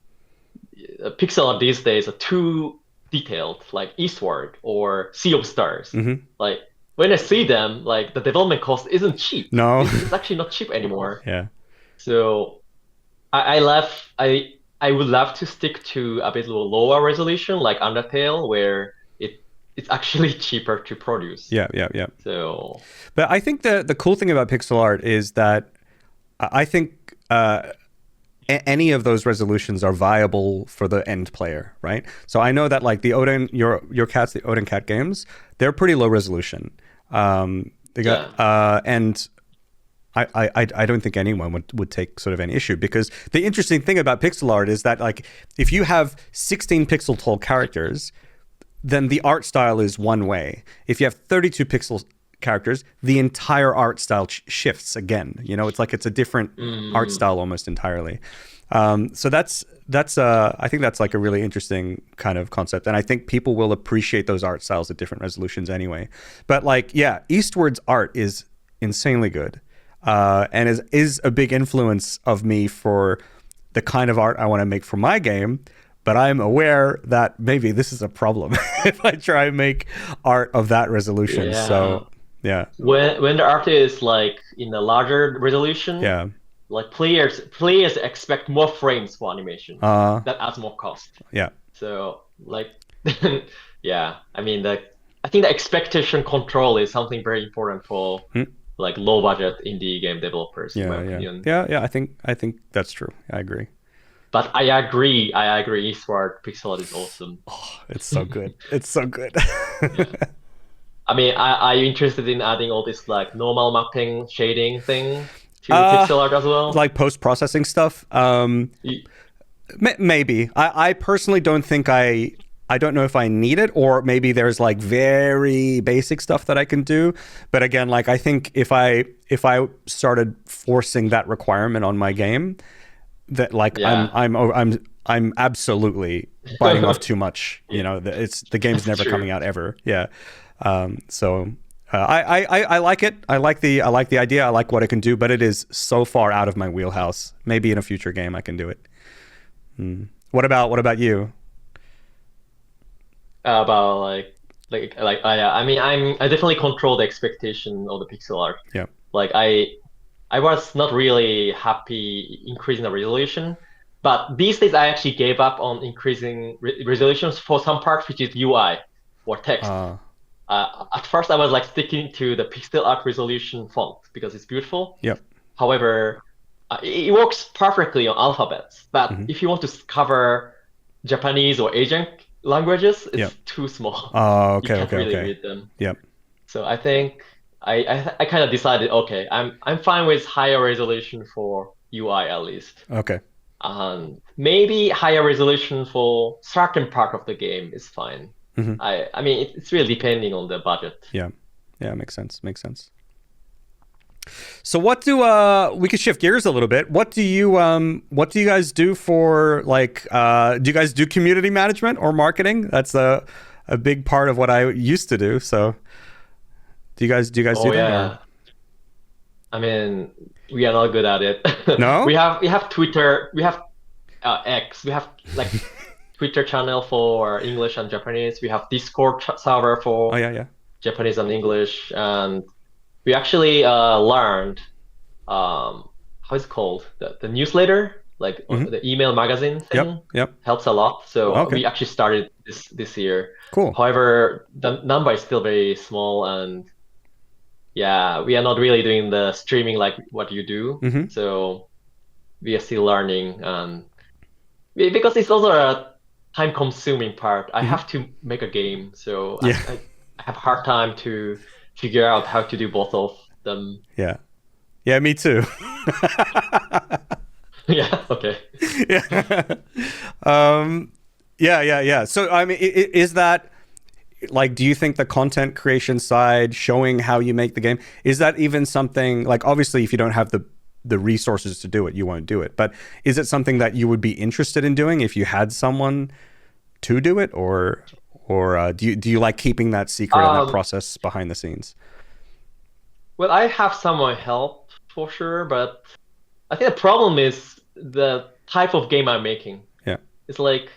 pixel art these days are too detailed, like Eastward or Sea of Stars. Like when I see them, like the development cost isn't cheap. No, it's actually not cheap anymore. Yeah. So I would love to stick to a bit lower resolution, like Undertale, where it's actually cheaper to produce. Yeah. So, but I think the cool thing about pixel art is that I think any of those resolutions are viable for the end player, right? So I know that like the Odencat games, they're pretty low resolution. They got and I don't think anyone would take sort of any issue because the interesting thing about pixel art is that like if you have 16 pixel tall characters, then the art style is one way. If you have 32 pixel characters, the entire art style shifts again. It's like it's a different art style almost entirely. So that's I think that's like a really interesting kind of concept, and I think people will appreciate those art styles at different resolutions anyway. But like, yeah, Eastward's art is insanely good. and is a big influence of me for the kind of art I want to make for my game. But I'm aware that maybe this is a problem if I try and make art of that resolution. Yeah. So yeah. When the art is like in a larger resolution, Yeah. like players expect more frames for animation. That adds more cost. Yeah. So like, yeah. I mean, I think the expectation control is something very important for like low budget indie game developers. In my opinion. Yeah. I think that's true. I agree. But I agree. Eastward pixel art is awesome. Oh, it's so good. It's so good. Yeah. I mean, are you interested in adding all this like normal mapping, shading thing to pixel art as well? Like post-processing stuff? Maybe. I personally don't think I don't know if I need it, or maybe there's like very basic stuff that I can do. But again, like I think if I started forcing that requirement on my game, that like I'm absolutely biting off too much. You know, the game's never coming out ever. Yeah. So I like it. I like the idea. I like what it can do, but it is so far out of my wheelhouse. Maybe in a future game I can do it. What about you? About I mean, I definitely control the expectation of the pixel art. Yeah. Like I was not really happy increasing the resolution, but these days I actually gave up on increasing resolutions for some parts, which is UI or text. At first I was like sticking to the pixel art resolution font because it's beautiful. Yep. However, it works perfectly on alphabets, but if you want to cover Japanese or Asian languages, it's too small. Oh, okay, you can't really read them. Yep. So I think I kind of decided, okay, I'm fine with higher resolution for UI at least. Okay. And maybe higher resolution for certain part of the game is fine. I mean, it's really depending on the budget. Yeah, makes sense. So what do we could shift gears a little bit. What do you guys do for like do you guys do community management or marketing? That's a big part of what I used to do. So do you guys do that? Or? I mean, we are not good at it. No? we have Twitter, we have X, we have like Twitter channel for English and Japanese. We have Discord server for Japanese and English, and we actually learned how it's called, the newsletter, like the email magazine thing. Yep. Helps a lot. So we actually started this year. Cool. However, the number is still very small, and we are not really doing the streaming like what you do. So we are still learning, and because it's also a time-consuming part. I have to make a game, so I have a hard time to figure out how to do both of them. Yeah, me too. Okay. So I mean, is that like, do you think the content creation side, showing how you make the game, is that even something like, obviously if you don't have the resources to do it, you won't do it, but is it something that you would be interested in doing if you had someone to do it, or do you like keeping that secret and that process behind the scenes? Well, I have someone help for sure, but I think the problem is the type of game I'm making. Yeah. It's like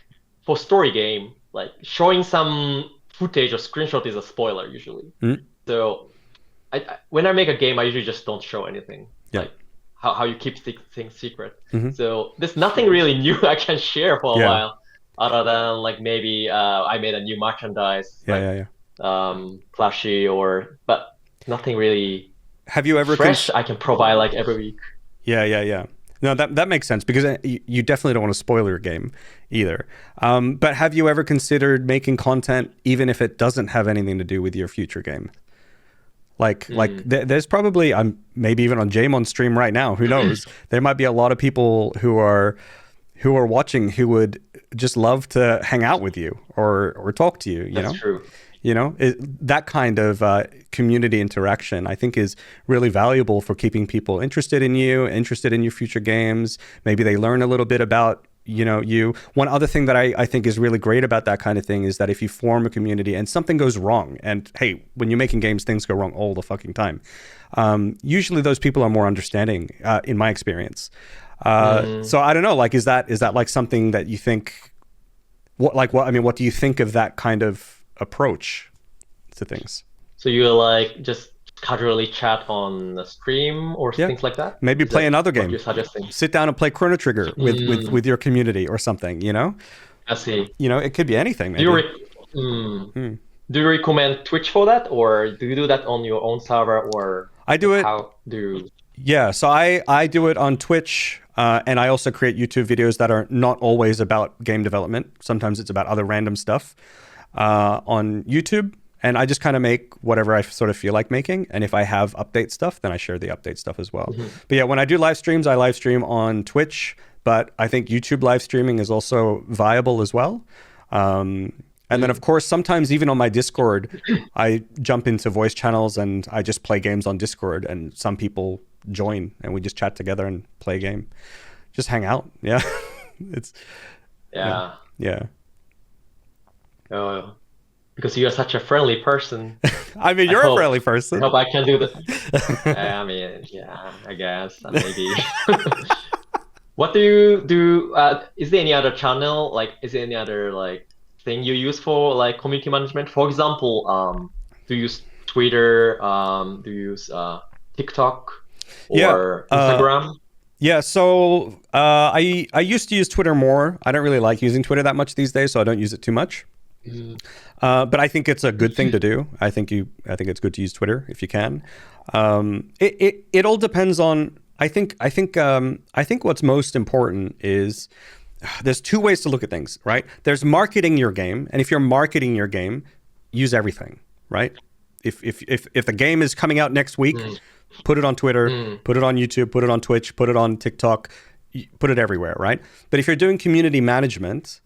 for story game, like showing some footage or screenshot is a spoiler usually. So when I make a game, I usually just don't show anything. Like how you keep things secret. So there's nothing really new I can share for a while, other than like maybe I made a new merchandise. Flashy but nothing really. Have you ever fresh I can provide like every week. Yeah. No, that makes sense, because you definitely don't want to spoil your game either. But have you ever considered making content even if it doesn't have anything to do with your future game? Like there's probably, maybe even on J-Mon stream right now, who knows? There might be a lot of people who are watching who would just love to hang out with you or talk to you. You know? That's true. You know, that kind of community interaction, I think, is really valuable for keeping people interested in you, interested in your future games. Maybe they learn a little bit about one other thing that I think is really great about that kind of thing is that if you form a community and something goes wrong, and hey, when you're making games, things go wrong all the fucking time. Usually those people are more understanding, in my experience. So I don't know, like, is that like something that you think, what do you think of that kind of approach to things? So you like just casually chat on the stream or things like that? Maybe play another game. You're suggesting? Sit down and play Chrono Trigger with your community or something, I see. It could be anything. Maybe. Do you recommend Twitch for that, or do you do that on your own server, or I do it. How do you... Yeah, so I do it on Twitch, and I also create YouTube videos that are not always about game development. Sometimes it's about other random stuff on YouTube. And I just kind of make whatever I sort of feel like making. And if I have update stuff, then I share the update stuff as well. But yeah, when I do live streams, I live stream on Twitch. But I think YouTube live streaming is also viable as well. And then, of course, sometimes even on my Discord, I jump into voice channels and I just play games on Discord. And some people join and we just chat together and play a game. Just hang out. Yeah. Yeah. Oh, because you're such a friendly person. I mean, you're a friendly person. I hope I can do that. I mean, yeah, I guess, maybe. What do you do? Is there any other channel? Like, is there any other thing you use for community management? For example, do you use Twitter? Do you use TikTok or Instagram? Yeah, so I used to use Twitter more. I don't really like using Twitter that much these days, so I don't use it too much. But I think it's a good thing to do. I think it's good to use Twitter if you can. It all depends on. I think what's most important is there's two ways to look at things, right? There's marketing your game, and if you're marketing your game, use everything, right? If the game is coming out next week, put it on Twitter, put it on YouTube, put it on Twitch, put it on TikTok, put it everywhere, right? But if you're doing community management,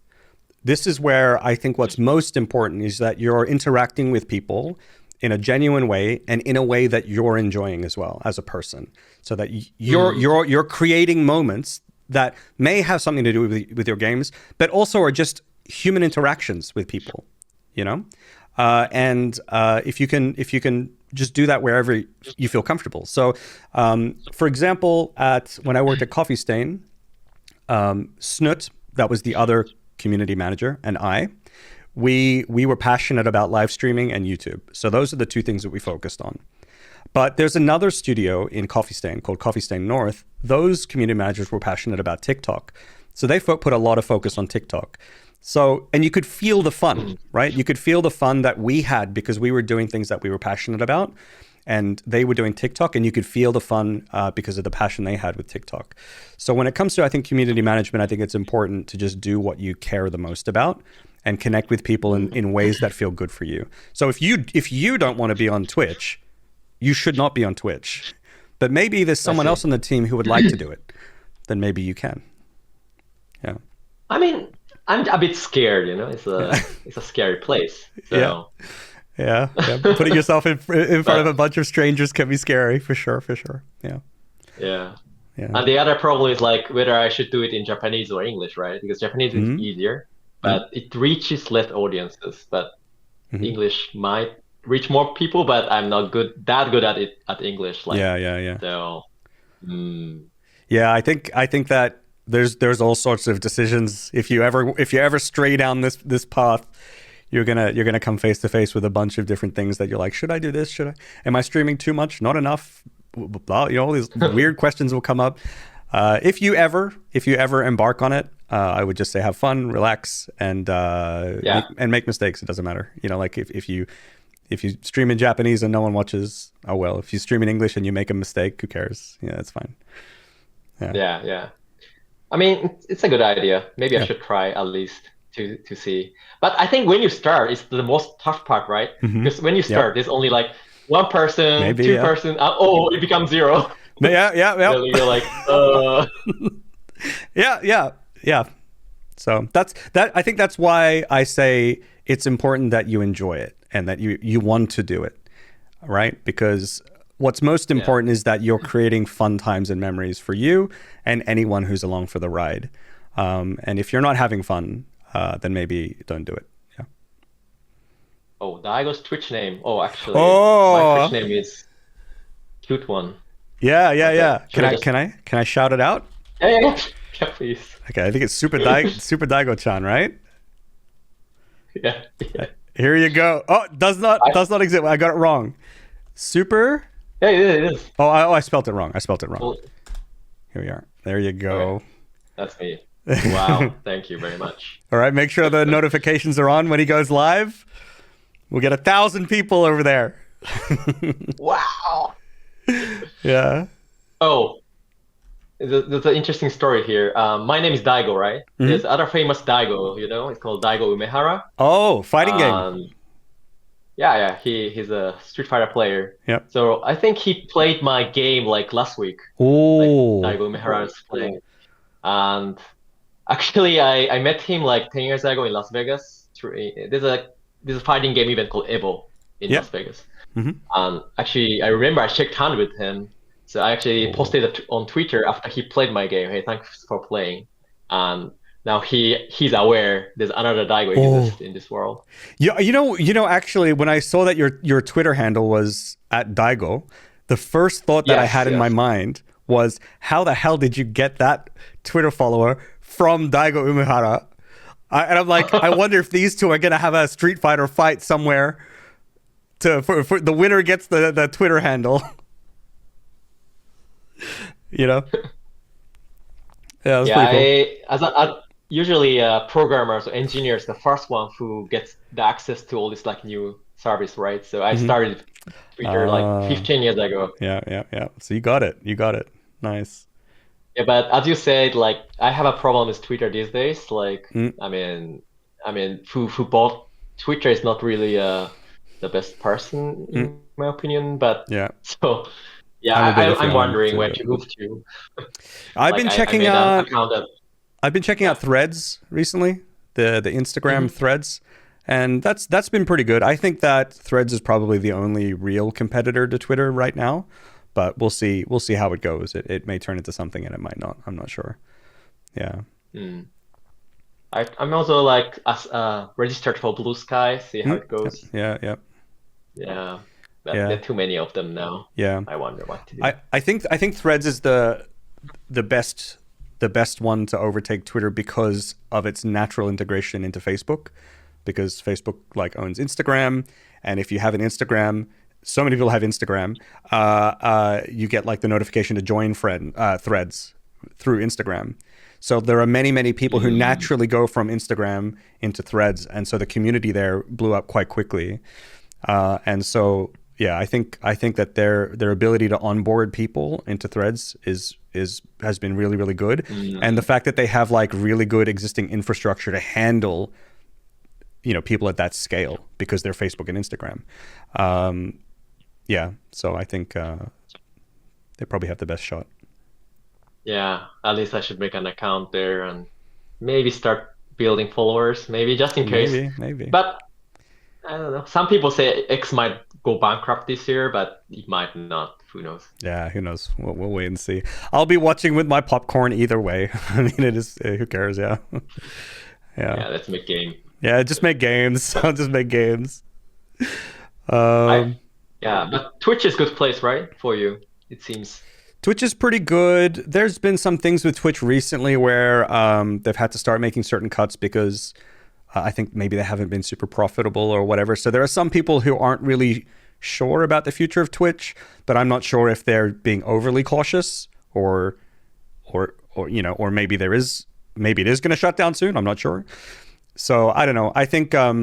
this is where I think what's most important is that you're interacting with people in a genuine way and in a way that you're enjoying as well as a person, so that you're creating moments that may have something to do with your games, but also are just human interactions with people, and if you can just do that wherever you feel comfortable. So, for example, when I worked at Coffee Stain, Snoot, that was the other community manager, and we were passionate about live streaming and YouTube. So those are the two things that we focused on. But there's another studio in Coffee Stain called Coffee Stain North. Those community managers were passionate about TikTok. So they put a lot of focus on TikTok. So, and you could feel the fun, right? You could feel the fun that we had because we were doing things that we were passionate about, and they were doing TikTok, and you could feel the fun because of the passion they had with TikTok. So when it comes to, I think, community management, I think it's important to just do what you care the most about and connect with people in ways that feel good for you. So if you don't want to be on Twitch, you should not be on Twitch. But maybe there's someone else on the team who would like to do it. Then maybe you can. Yeah. I mean, I'm a bit scared, it's a scary place. So. Yeah. Putting yourself in front of a bunch of strangers can be scary, for sure. Yeah. And the other problem is whether I should do it in Japanese or English, right? Because Japanese is easier, but it reaches less audiences. But English might reach more people, but I'm not that good at it at English. Yeah. So. Yeah, I think that there's all sorts of decisions. If you ever stray down this path, you're gonna come face to face with a bunch of different things that you're like, should I do this? Am I streaming too much? Not enough? Blah, all these weird questions will come up. If you ever embark on it, I would just say have fun, relax, and make mistakes. It doesn't matter. If you stream in Japanese and no one watches, oh well. If you stream in English and you make a mistake, who cares? Yeah, that's fine. Yeah. I mean, it's a good idea. Maybe I should try at least to see. But I think when you start, it's the most tough part, right? Because when you start, there's only one person, maybe, two person. It becomes zero. Yeah. You're like, Yeah. So that. I think that's why I say it's important that you enjoy it and that you want to do it, right? Because what's most important is that you're creating fun times and memories for you and anyone who's along for the ride. And if you're not having fun, then maybe don't do it. Yeah. Oh, Daigo's Twitch name. Oh, actually, Oh. my Twitch name is cute one. Yeah. Okay. Can I shout it out? Yeah, please. Okay, I think it's Super Daigo-chan, right? Yeah. Here you go. Oh, does not exist. I got it wrong. Super. Yeah, it is. Oh, I spelled it wrong. Well, Here we are. There you go. okay. That's me. Wow. Thank you very much. All right, make sure the notifications are on when he goes live. We'll get 1,000 people over there. Wow. Yeah. Oh, there's an interesting story here. My name is Daigo, right? There's other famous Daigo, it's called Daigo Umehara. Oh, fighting game. Yeah, he's a Street Fighter player. Yep. So I think he played my game like last week. Oh. Like Daigo Umehara is playing. And actually, I met him like 10 years ago in Las Vegas. There's a fighting game event called Evo in Las Vegas. And actually, I remember I shook hands with him. So I actually posted it on Twitter after he played my game. Hey, thanks for playing. And now he's aware there's another Daigo exists in this world. Yeah, actually, when I saw that your Twitter handle was @Daigo, the first thought that I had in my mind was, how the hell did you get that Twitter follower from Daigo Umehara? And I'm like, I wonder if these two are gonna have a Street Fighter fight somewhere. For the winner gets the Twitter handle. Yeah, that's pretty cool. Usually programmers or engineers, the first one who gets the access to all this like new service, right? So I started Twitter like 15 years ago. Yeah. So you got it. Nice. Yeah, but as you said, like I have a problem with Twitter these days. Like, I mean, who bought Twitter is not really the best person in my opinion. But so. Yeah, I'm wondering where to move to. I've been checking out Threads recently, the Instagram Threads, and that's been pretty good. I think that Threads is probably the only real competitor to Twitter right now, but we'll see how it goes. It may turn into something and it might not. I'm not sure. Yeah. I'm also like registered for Blue Sky. See how it goes. Yeah. There are too many of them now. Yeah. I wonder what to do. I think Threads is the best one to overtake Twitter because of its natural integration into Facebook, because Facebook like owns Instagram, and if you have an Instagram, so many people have Instagram, you get like the notification to join Threads through Instagram. So there are many people who naturally go from Instagram into Threads, and so the community there blew up quite quickly. And so yeah, I think that their ability to onboard people into Threads has been really, really good. And the fact that they have like really good existing infrastructure to handle, people at that scale because they're Facebook and Instagram. So I think they probably have the best shot. Yeah, at least I should make an account there and maybe start building followers, maybe just in case. Maybe. But I don't know. Some people say X might go bankrupt this year, but it might not. Who knows? Yeah, who knows? We'll wait and see. I'll be watching with my popcorn either way. I mean, it is. Who cares? Yeah. Yeah. Let's make game. Yeah, just make games. I'll just make games. But Twitch is a good place, right, for you? It seems. Twitch is pretty good. There's been some things with Twitch recently where they've had to start making certain cuts because I think maybe they haven't been super profitable or whatever. So there are some people who aren't really sure about the future of Twitch, but I'm not sure if they're being overly cautious or maybe it is going to shut down soon. I'm not sure. So I don't know. I think a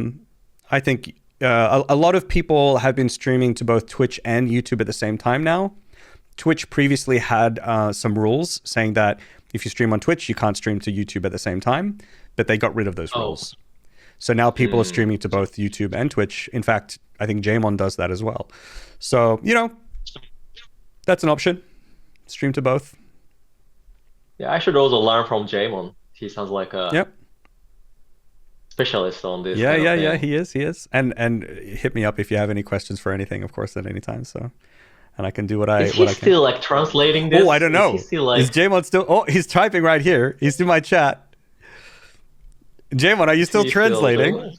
lot of people have been streaming to both Twitch and YouTube at the same time now. Twitch previously had some rules saying that if you stream on Twitch, you can't stream to YouTube at the same time, but they got rid of those rules. So now people are streaming to both YouTube and Twitch. In fact, I think J-Mon does that as well. So, that's an option. Stream to both. Yeah, I should also learn from J-Mon. He sounds like a specialist on this. Yeah, he is. And hit me up if you have any questions for anything, of course, at any time. So, and I can do what I can. Is he still like translating this? Oh, I don't know. Is J-Mon still? Oh, he's typing right here. He's in my chat. J-Mon, are you still He's translating? doing it.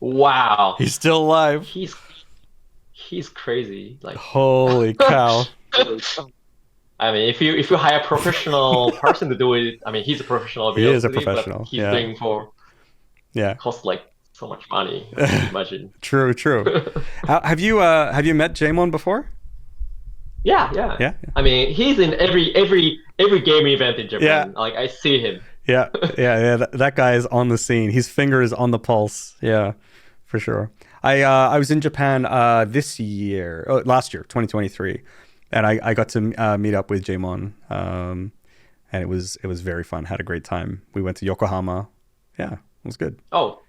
Wow. He's still alive. He's crazy. Like, Holy cow. I mean, if you hire a professional person to do it, I mean, he's a professional. He is a obviously, professional. But he's doing for cost like so much money. Imagine. True. Have you met J-Mon before? Yeah. I mean, he's in every game event in Japan. Yeah. Like I see him. Yeah. That guy is on the scene. His finger is on the pulse. Yeah, for sure. I was in Japan last year, 2023, and I got to meet up with J-Mon, and it was very fun. Had a great time. We went to Yokohama. Yeah, it was good. Oh,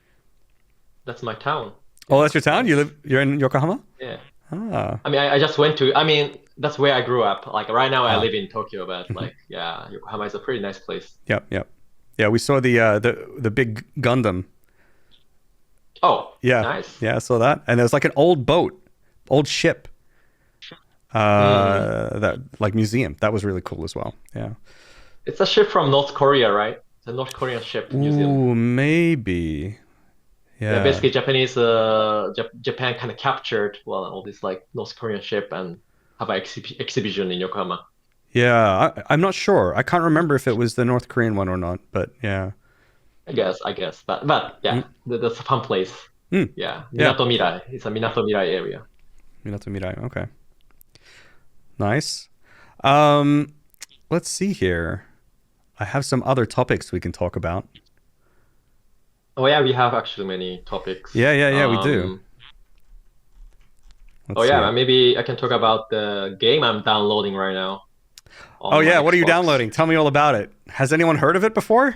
that's my town. Oh, that's your town? You're in Yokohama? Yeah. Ah. I mean, I just went to. I mean, that's where I grew up. Like right now, I live in Tokyo, but like, yeah, Yokohama is a pretty nice place. Yep. Yeah, we saw the big Gundam. Oh, yeah, nice. Yeah, I saw that, and there was like an old ship, that like museum. That was really cool as well. Yeah, it's a ship from North Korea, right? It's a North Korean ship museum. Ooh, maybe. Yeah. Basically, Japan kind of captured all this like North Korean ship and have an exhibition in Yokohama. Yeah, I'm not sure. I can't remember if it was the North Korean one or not, but yeah. I guess, but yeah, that's a fun place. Yeah, Minato Mirai. It's a Minato Mirai area. Minato Mirai. Okay. Nice. Let's see here. I have some other topics we can talk about. Oh yeah, we have actually many topics. Yeah, we do. Maybe I can talk about the game I'm downloading right now. Oh yeah, what are you downloading? Tell me all about it. Has anyone heard of it before?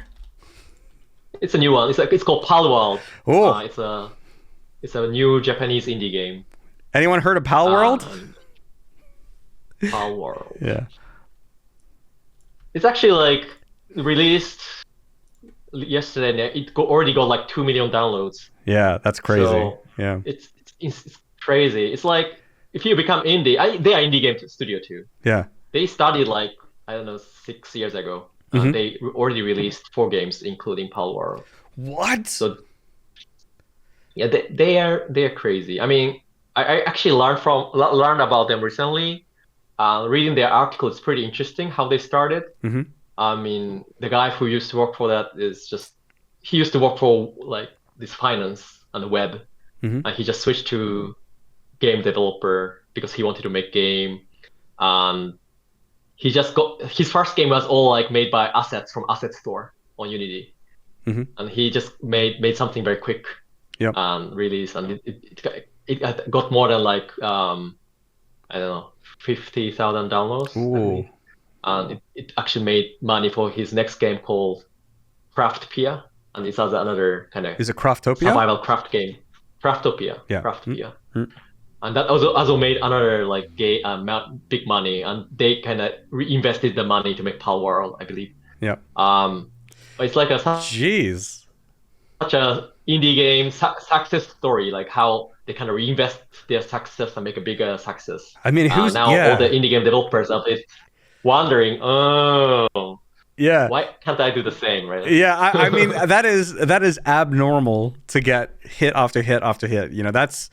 It's a new one. It's called Palworld. Oh. It's a new Japanese indie game. Anyone heard of Palworld? Palworld. Yeah. It's actually like released yesterday. It already got like 2 million downloads. Yeah, that's crazy. So yeah. It's crazy. It's like if you become indie, they are indie game studio too. Yeah. They started like, I don't know, 6 years ago. They already released 4 games, including Palworld. What? So, yeah, they are crazy. I mean, I actually learned about them recently. Reading their article, it's pretty interesting how they started. I mean, the guy who used to work for that he used to work for like this finance on the web, and he just switched to game developer because he wanted to make game. He just got his first game was all like made by assets from Asset Store on Unity, and he just made something very quick and released, and it got more than like I don't know 50,000 downloads. Ooh. And it actually made money for his next game called Craftopia, and it's another kind of survival craft game. Craftopia. Yeah. Craftopia. And that also made another like big money, and they kind of reinvested the money to make Palworld, I believe. Yeah. It's like such a indie game success story, like how they kind of reinvest their success and make a bigger success. I mean, all the indie game developers are wondering, why can't I do the same, right? Yeah, I mean that is abnormal to get hit after hit after hit. You know, that's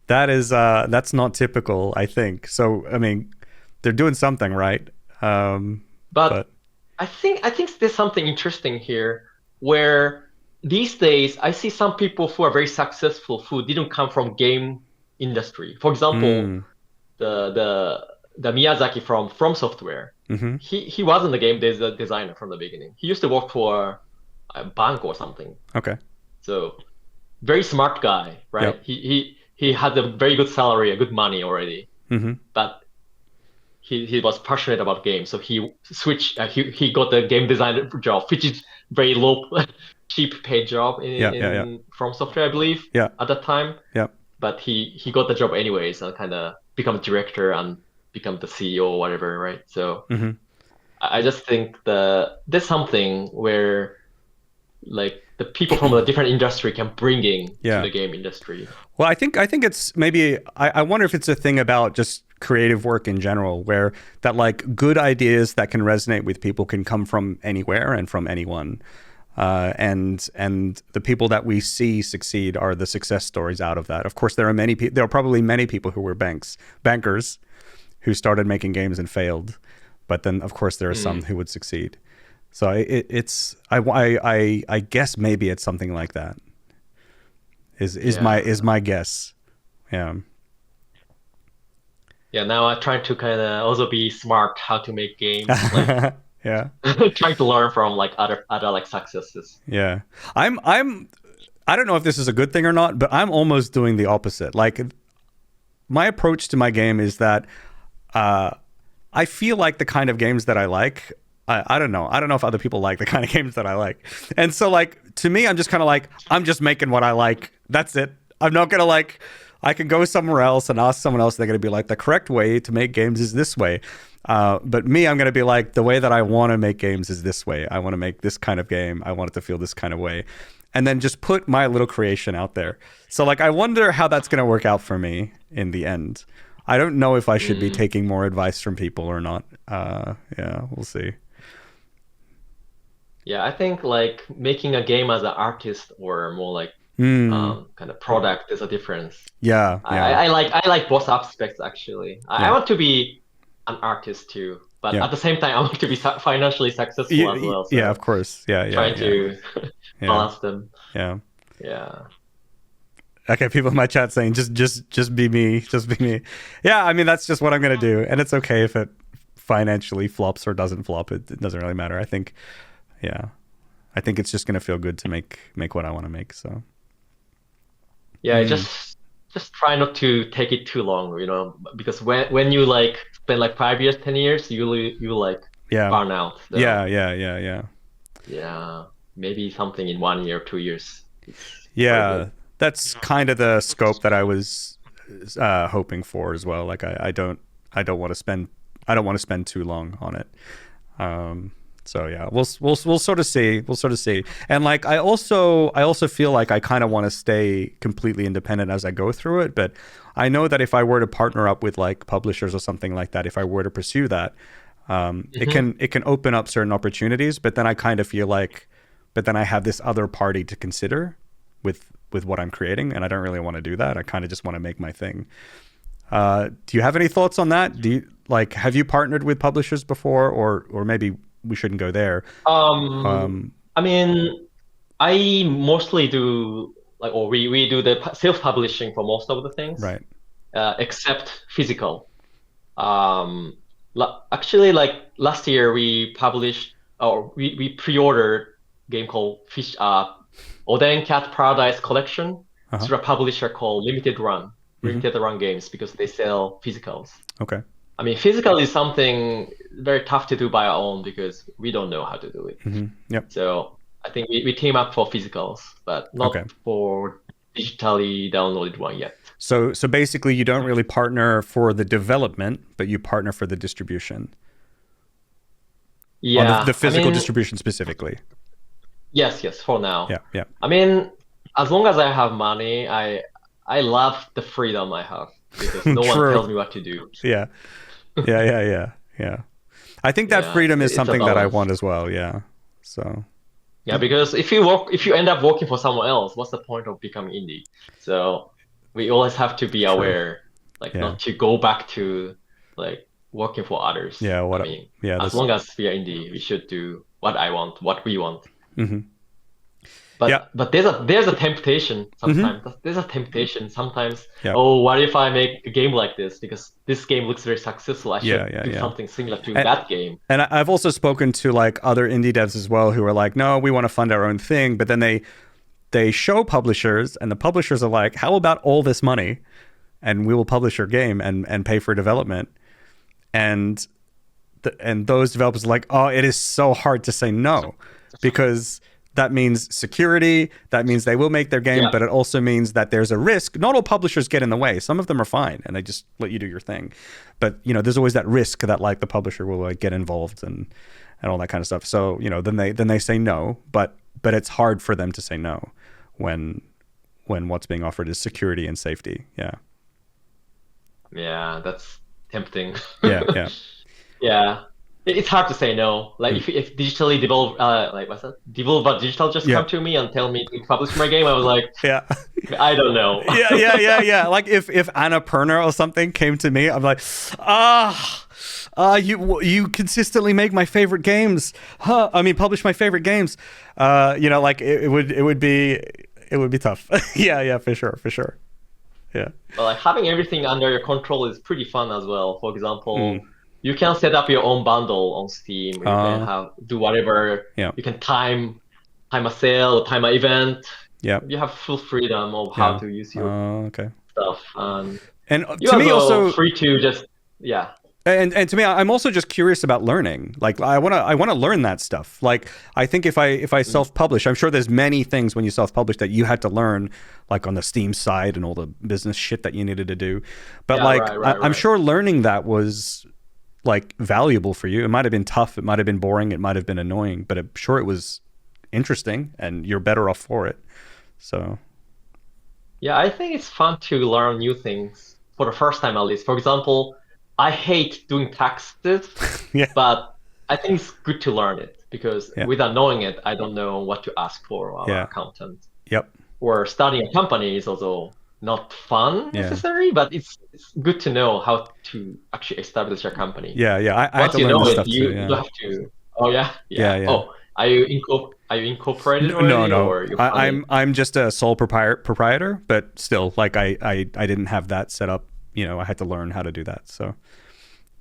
not typical, I think. So I mean, they're doing something right. But I think there's something interesting here where these days I see some people who are very successful who didn't come from game industry. For example, the Miyazaki from Software. He wasn't a game designer from the beginning. He used to work for a bank or something. Okay. So very smart guy, right? Yep. He had a very good salary, a good money already. But he was passionate about games, so he switched. He got the game designer job, which is very low, cheap paid job in From Software, I believe. Yeah. At that time. Yeah. But he got the job anyways and kind of become a director and become the CEO or whatever, right? So I just think there's something where like the people from a different industry can bring in to the game industry. Well, I think it's maybe I wonder if it's a thing about just creative work in general, where that like good ideas that can resonate with people can come from anywhere and from anyone. and the people that we see succeed are the success stories out of that. Of course, there are probably many people who were bankers who started making games and failed, but then of course there are some who would succeed. So I guess maybe it's something like that. Is my guess. Yeah. Yeah, now I'm trying to kind of also be smart how to make games. Like, yeah. trying to learn from like other like successes. Yeah. I don't know if this is a good thing or not, but I'm almost doing the opposite. Like, my approach to my game is that I feel like the kind of games that I like, I don't know. I don't know if other people like the kind of games that I like. And so, like, to me, I'm just kind of like, I'm just making what I like. That's it. I'm not going to like... I can go somewhere else and ask someone else. They're going to be like, the correct way to make games is this way. But me, I'm going to be like, the way that I want to make games is this way. I want to make this kind of game. I want it to feel this kind of way. And then just put my little creation out there. So like, I wonder how that's going to work out for me in the end. I don't know if I should be taking more advice from people or not. Yeah, we'll see. Yeah, I think like making a game as an artist or more like kind of product is a difference. Yeah, I like both aspects actually. I want to be an artist too, but at the same time I want to be financially successful as well. So yeah, of course. Yeah. Trying to balance them. Yeah. Yeah. Okay, people in my chat saying just be me, just be me. Yeah, I mean that's just what I'm gonna do, and it's okay if it financially flops or doesn't flop. It doesn't really matter. I think it's just gonna feel good to make what I want to make. So. Yeah, just try not to take it too long, you know, because when you like spend like 5 years, 10 years, you like burn out. So, yeah, maybe something in 1 year, 2 years. Yeah, that's kind of the scope that I was hoping for as well. Like I don't want to spend too long on it. So yeah, we'll sort of see. We'll sort of see. And like I also feel like I kind of want to stay completely independent as I go through it. But I know that if I were to partner up with like publishers or something like that, if I were to pursue that, it can open up certain opportunities. But then I kind of feel like, I have this other party to consider with what I'm creating, and I don't really want to do that. I kind of just want to make my thing. Do you have any thoughts on that? Have you partnered with publishers before, or maybe we shouldn't go there? I mean, I mostly do we do the self-publishing for most of the things, right? Except physical. Actually, like last year we published or we pre-ordered a game called Odencat Paradise Collection through a publisher called Limited Run Games, because they sell physicals. Okay. I mean, physical is something very tough to do by our own because we don't know how to do it. Yep. So I think we team up for physicals, but not for digitally downloaded one yet. So basically, you don't really partner for the development, but you partner for the distribution. Yeah. On the physical distribution specifically. Yes, for now. Yeah. I mean, as long as I have money, I love the freedom I have because no one tells me what to do. Yeah. I think that freedom is something that I want as well. Yeah. So. Yeah, because if you end up working for someone else, what's the point of becoming indie? So we always have to be aware, not to go back to like working for others. Yeah. As long as we are indie, we should do what I want, what we want. Mm-hmm. But there's a temptation sometimes. There's a temptation sometimes. Oh, what if I make a game like this? Because this game looks very successful. I should do something similar to that game. And I've also spoken to like other indie devs as well who are like, no, we want to fund our own thing. But then they show publishers, and the publishers are like, how about all this money, and we will publish your game and pay for development. And those developers are like, oh, it is so hard to say no, because that means security. That means they will make their game, but it also means that there's a risk. Not all publishers get in the way. Some of them are fine and they just let you do your thing. But there's always that risk that like the publisher will like get involved and all that kind of stuff. So then they say no. But it's hard for them to say no when what's being offered is security and safety. Yeah. Yeah, that's tempting. Yeah. Yeah. It's hard to say no. Like if digitally develop, like what's that? Developer Digital just come to me and tell me to publish my game, I was like, Yeah. I don't know. Yeah. Like if Annapurna or something came to me, I'm like, you consistently make my favorite games. Publish my favorite games. Like it would be tough. Yeah, for sure. Yeah. But like having everything under your control is pretty fun as well. For example, you can set up your own bundle on Steam. You can do whatever. Yeah. You can time a sale, time an event. Yeah. You have full freedom of how to use your stuff. And to me also free to just And to me, I'm also just curious about learning. Like I wanna learn that stuff. Like I think if I self-publish, I'm sure there's many things when you self-publish that you had to learn, like on the Steam side and all the business shit that you needed to do. But I'm sure learning that was like valuable for you. It might have been tough. It might have been boring. It might have been annoying. But I'm sure it was interesting, and you're better off for it. So. Yeah, I think it's fun to learn new things for the first time at least. For example, I hate doing taxes, but I think it's good to learn it because without knowing it, I don't know what to ask for our accountant. Yep. Or starting a company is also not fun necessarily, but it's good to know how to actually establish a company. Yeah. I Once had to you learn know this it, stuff you too. Yeah. don't have to. Oh yeah. Oh, are you incorporated already? No. Or you're I'm just a sole proprietor, but still, like I didn't have that set up. I had to learn how to do that. So.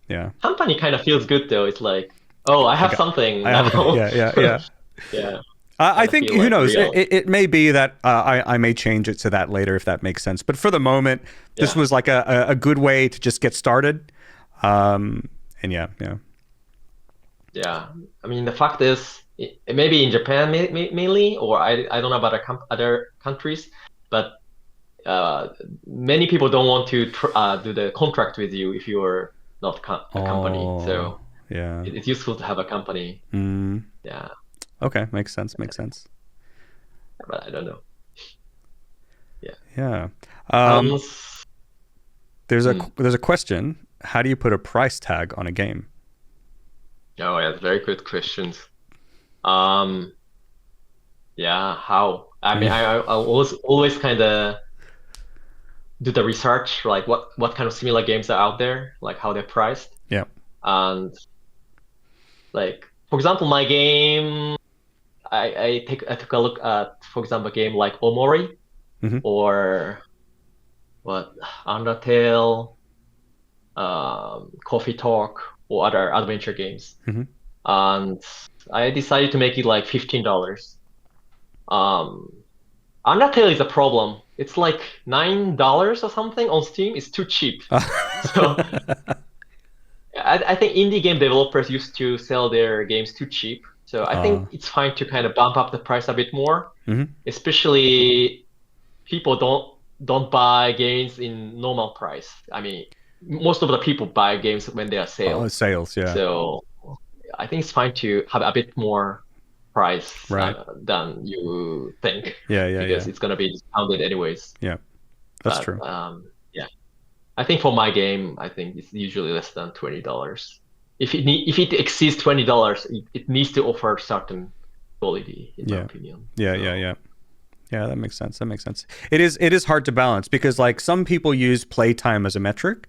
Yeah. Company kind of feels good though. It's like, oh, I have something now. Yeah. Yeah. I think who knows? It may be that I may change it to that later if that makes sense. But for the moment, this was like a good way to just get started. And yeah. I mean, the fact is, maybe in Japan mainly, or I don't know about other countries, but many people don't want to do the contract with you if you're not a company. So it's useful to have a company. Yeah. Okay, makes sense. But I don't know. Yeah. There's a question. How do you put a price tag on a game? Oh yeah, very good questions. How? I mean, I always kind of do the research, like what kind of similar games are out there, like how they're priced. Yeah. And like, for example, my game, I took a look at, for example, a game like Omori or Undertale, Coffee Talk, or other adventure games. And I decided to make it like $15. Undertale is a problem. It's like $9 or something on Steam. It's too cheap. So I think indie game developers used to sell their games too cheap. So I think it's fine to kind of bump up the price a bit more, especially people don't buy games in normal price. I mean, most of the people buy games when they are sales. Oh, sales, yeah. So I think it's fine to have a bit more price than you think. Because it's going to be discounted anyways. Yeah, that's true. I think for my game, I think it's usually less than $20. If it exceeds $20, it needs to offer certain quality, in my opinion. Yeah, that makes sense. It is hard to balance because like some people use playtime as a metric,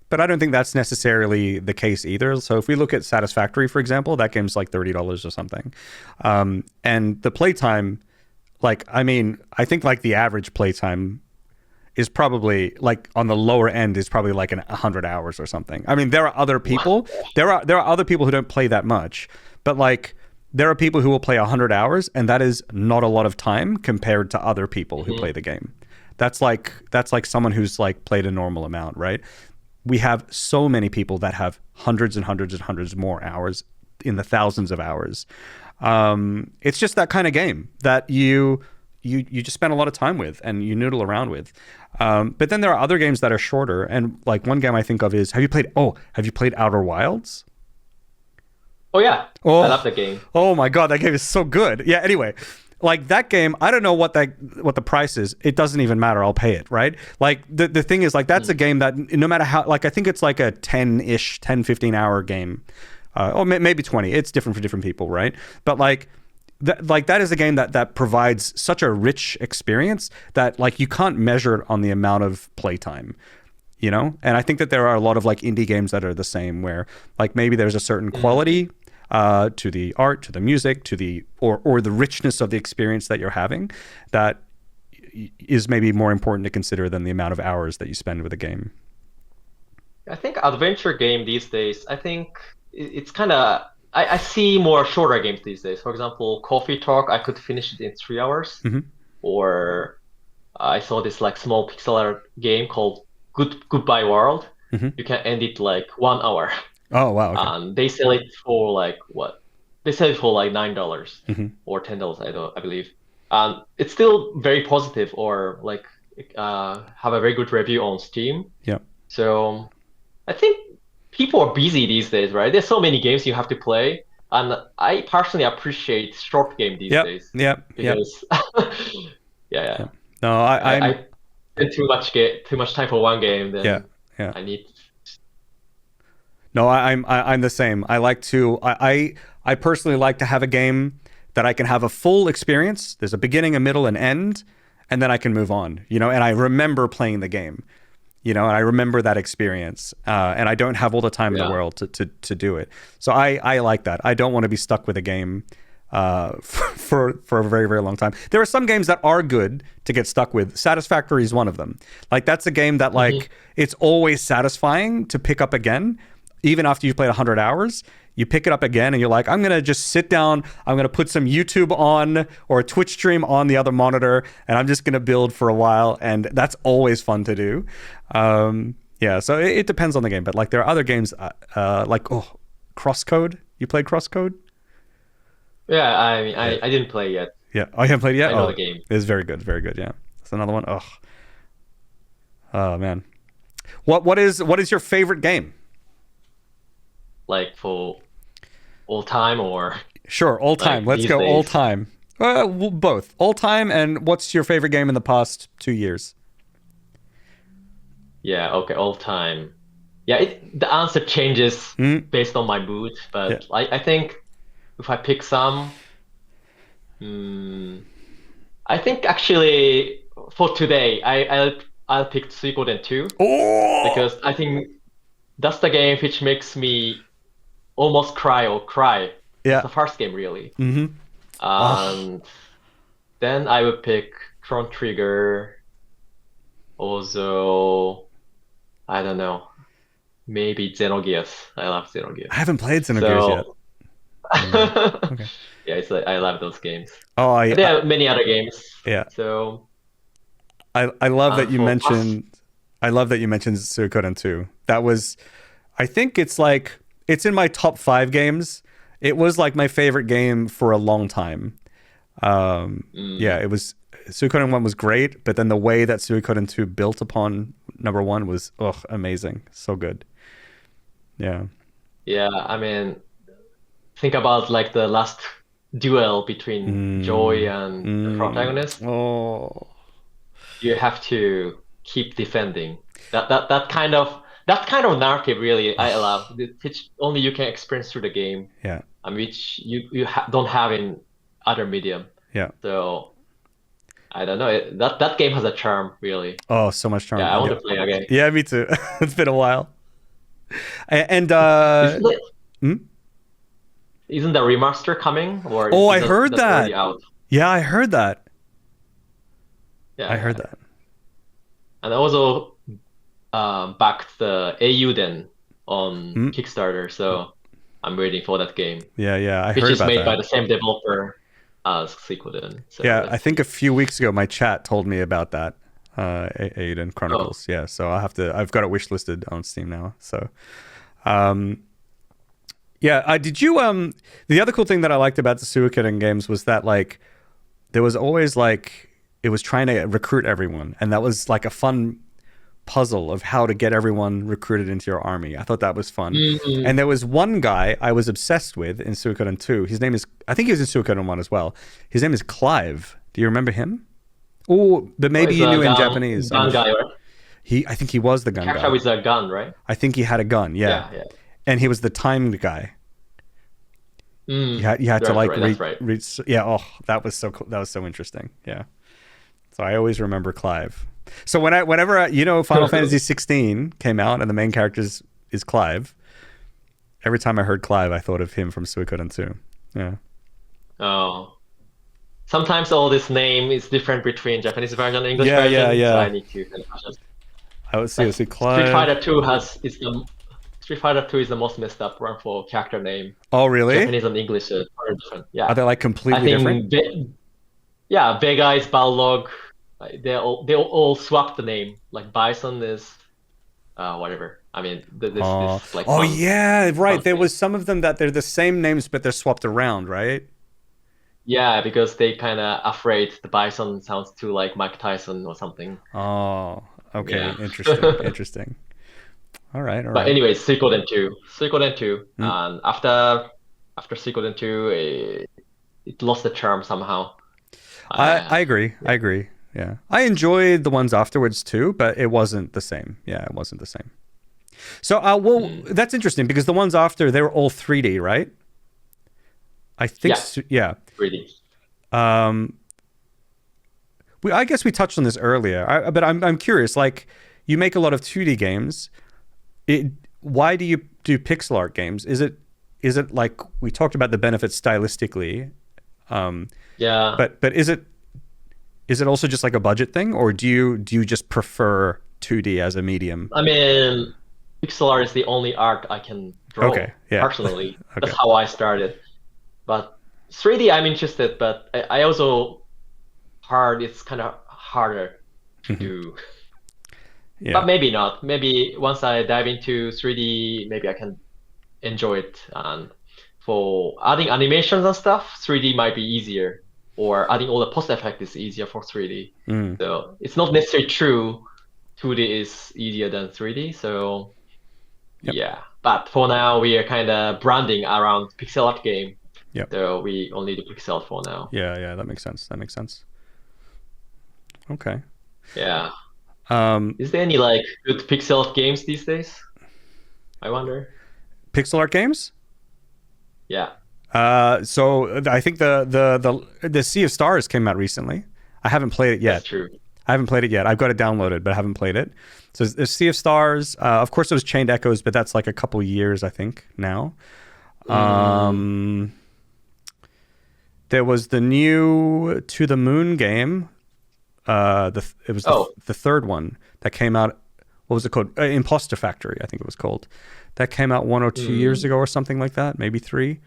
but I don't think that's necessarily the case either. So if we look at Satisfactory, for example, that game's like $30 or something. And the playtime, like, I mean, I think like the average playtime is probably like on the lower end is probably like 100 hours or something. I mean, there are other people, there are other people who don't play that much, but like there are people who will play 100 hours and that is not a lot of time compared to other people who play the game. That's like someone who's like played a normal amount, right? We have so many people that have hundreds and hundreds and hundreds more hours, in the thousands of hours. It's just that kind of game that you just spend a lot of time with and you noodle around with. But then there are other games that are shorter. And like one game I think of is, have you played Outer Wilds? Oh yeah. I love the game. Oh my God, that game is so good. Yeah, anyway, like that game, I don't know what the price is. It doesn't even matter. I'll pay it, right? Like the thing is like that's a game that no matter how, like I think it's like a 10-15 hour game. or maybe 20. It's different for different people, right? But like that is a game that provides such a rich experience that like you can't measure it on the amount of playtime, you know? And I think that there are a lot of like indie games that are the same, where like maybe there's a certain quality to the art, to the music, to the or the richness of the experience that you're having that is maybe more important to consider than the amount of hours that you spend with a game. I think adventure game these days, I think it's kind of, I see more shorter games these days. For example, Coffee Talk, I could finish it in 3 hours. Or I saw this like small pixel art game called Goodbye World. You can end it like 1 hour. Oh, wow. Okay. And they sell it for like what? They sell it for like $9 or $10, I believe. And it's still very positive, or like have a very good review on Steam. Yeah. So I think people are busy these days, right? There's so many games you have to play, and I personally appreciate short game these days. Because yeah. No, I spend too much time for one game. Then I need. No, I'm the same. I like to. I personally like to have a game that I can have a full experience. There's a beginning, a middle, an end, and then I can move on. You know, and I remember playing the game. You know, and I remember that experience, and I don't have all the time in the world to do it. So I like that. I don't want to be stuck with a game for a very, very long time. There are some games that are good to get stuck with. Satisfactory is one of them. Like that's a game that like it's always satisfying to pick up again, even after you've played 100 hours. You pick it up again and you're like, I'm going to just sit down. I'm going to put some YouTube on or a Twitch stream on the other monitor, and I'm just going to build for a while. And that's always fun to do. So it depends on the game. But like there are other games like Crosscode. You played Crosscode? Yeah, I mean, I didn't play yet. Yeah. Oh, you haven't played it yet? I know the game. It's very good. Very good, yeah. That's another one. Oh, man. What is your favorite game? Like for all time or? Sure, all time. Like Let's go days. all time. Both. All time, and what's your favorite game in the past 2 years? Yeah, okay, all time. Yeah, the answer changes based on my mood, but I think if I pick some, I think actually for today, I'll pick Suikoden 2 because I think that's the game which makes me almost cry. Yeah. It's the first game, really. And then I would pick Chrono Trigger. Also, I don't know. Maybe Xenogears. I love Xenogears. I haven't played Xenogears yet. Okay. Yeah, it's like, I love those games. Oh, yeah. There are many other games. Yeah. So I love that you mentioned. I love that you mentioned Suikoden 2. That was, I think it's in my top 5 games. It was like my favorite game for a long time. Yeah, it was. Suikoden 1 was great, but then the way that Suikoden 2 built upon number 1 was amazing. So good. Yeah. Yeah, I mean, think about like the last duel between Joy and the protagonist. Oh. You have to keep defending. That kind of narrative really I love, which only you can experience through the game. Yeah. And which you don't have in other medium. Yeah. So I don't know. That game has a charm, really. Oh, so much charm. Yeah, I want to play again. Yeah, me too. It's been a while. And isn't the remaster coming? Or I heard that. Already out? Yeah, I heard that. Yeah, I heard that. And I also backed the Eiyuden on Kickstarter, so I'm waiting for that game. Yeah, I which heard is about made that. by the same developer as Suikoden. So yeah, I think a few weeks ago my chat told me about that. Eiyuden Chronicles. Yeah, so I've got it wishlisted on Steam now. So did you the other cool thing that I liked about the Suikoden games was that like there was always like it was trying to recruit everyone, and that was like a fun puzzle of how to get everyone recruited into your army. I thought that was fun. And there was one guy I was obsessed with in Suikoden 2. His name is, I think he was in Suikoden 1 as well. His name is Clive. Do you remember him? Oh, but maybe you knew in Japanese. Gun guy, right? I think he was the gun guy. Character with a gun, right? I think he had a gun, yeah. And he was the timed guy. You had to like right, that's right. read. Yeah. Oh, that was so cool. That was so interesting. Yeah. So I always remember Clive. So whenever Final Fantasy 16 came out and the main character is Clive, every time I heard Clive, I thought of him from Suikoden 2. Yeah. Oh. Sometimes all this name is different between Japanese version and English version. Yeah. So I need to kind of adjust. I would see Clive. Street Fighter 2 is the most messed up one for character name. Oh, really? Japanese and English are different. Yeah. Are they like completely different? Vega is Balrog. They all swapped the name. Like Bison is whatever. I mean, this like. Oh yeah, right. There was some of them that they're the same names, but they're swapped around, right? Yeah, because they kind of afraid the Bison sounds too like Mike Tyson or something. Oh, okay. Yeah. Interesting. All right. But anyways, Suikoden 2. And after Suikoden 2, it lost the charm somehow. I agree. Yeah. I enjoyed the ones afterwards too, but it wasn't the same. Yeah, it wasn't the same. So, that's interesting because the ones after, they were all 3D, right? I think yeah. 3D. I guess we touched on this earlier, but I'm curious. Like, you make a lot of 2D games. Why do you do pixel art games? Is it like we talked about the benefits stylistically? Yeah. But is it also just like a budget thing, or do you just prefer 2D as a medium? I mean, pixel art is the only art I can draw personally. Okay. That's how I started. But 3D, I'm interested, but I also it's kind of harder to do. Yeah. But maybe not. Maybe once I dive into 3D, maybe I can enjoy it. And for adding animations and stuff, 3D might be easier. Or adding all the post effect is easier for 3D. So it's not necessarily true 2D is easier than 3D. So yeah. But for now, we are kind of branding around pixel art game. Yeah. So we only do pixel art for now. Yeah, that makes sense. Okay. Yeah. Is there any like good pixel art games these days? I wonder. Pixel art games? Yeah. So I think the Sea of Stars came out recently. I haven't played it yet. That's true. I haven't played it yet. I've got it downloaded, but I haven't played it. So there's Sea of Stars. Of course, it was Chained Echoes, but that's like a couple years, I think, now. There was the new To the Moon game. It was the third one that came out. What was it called? Imposter Factory, I think it was called. That came out 1 or 2 years ago or something like that, maybe 3.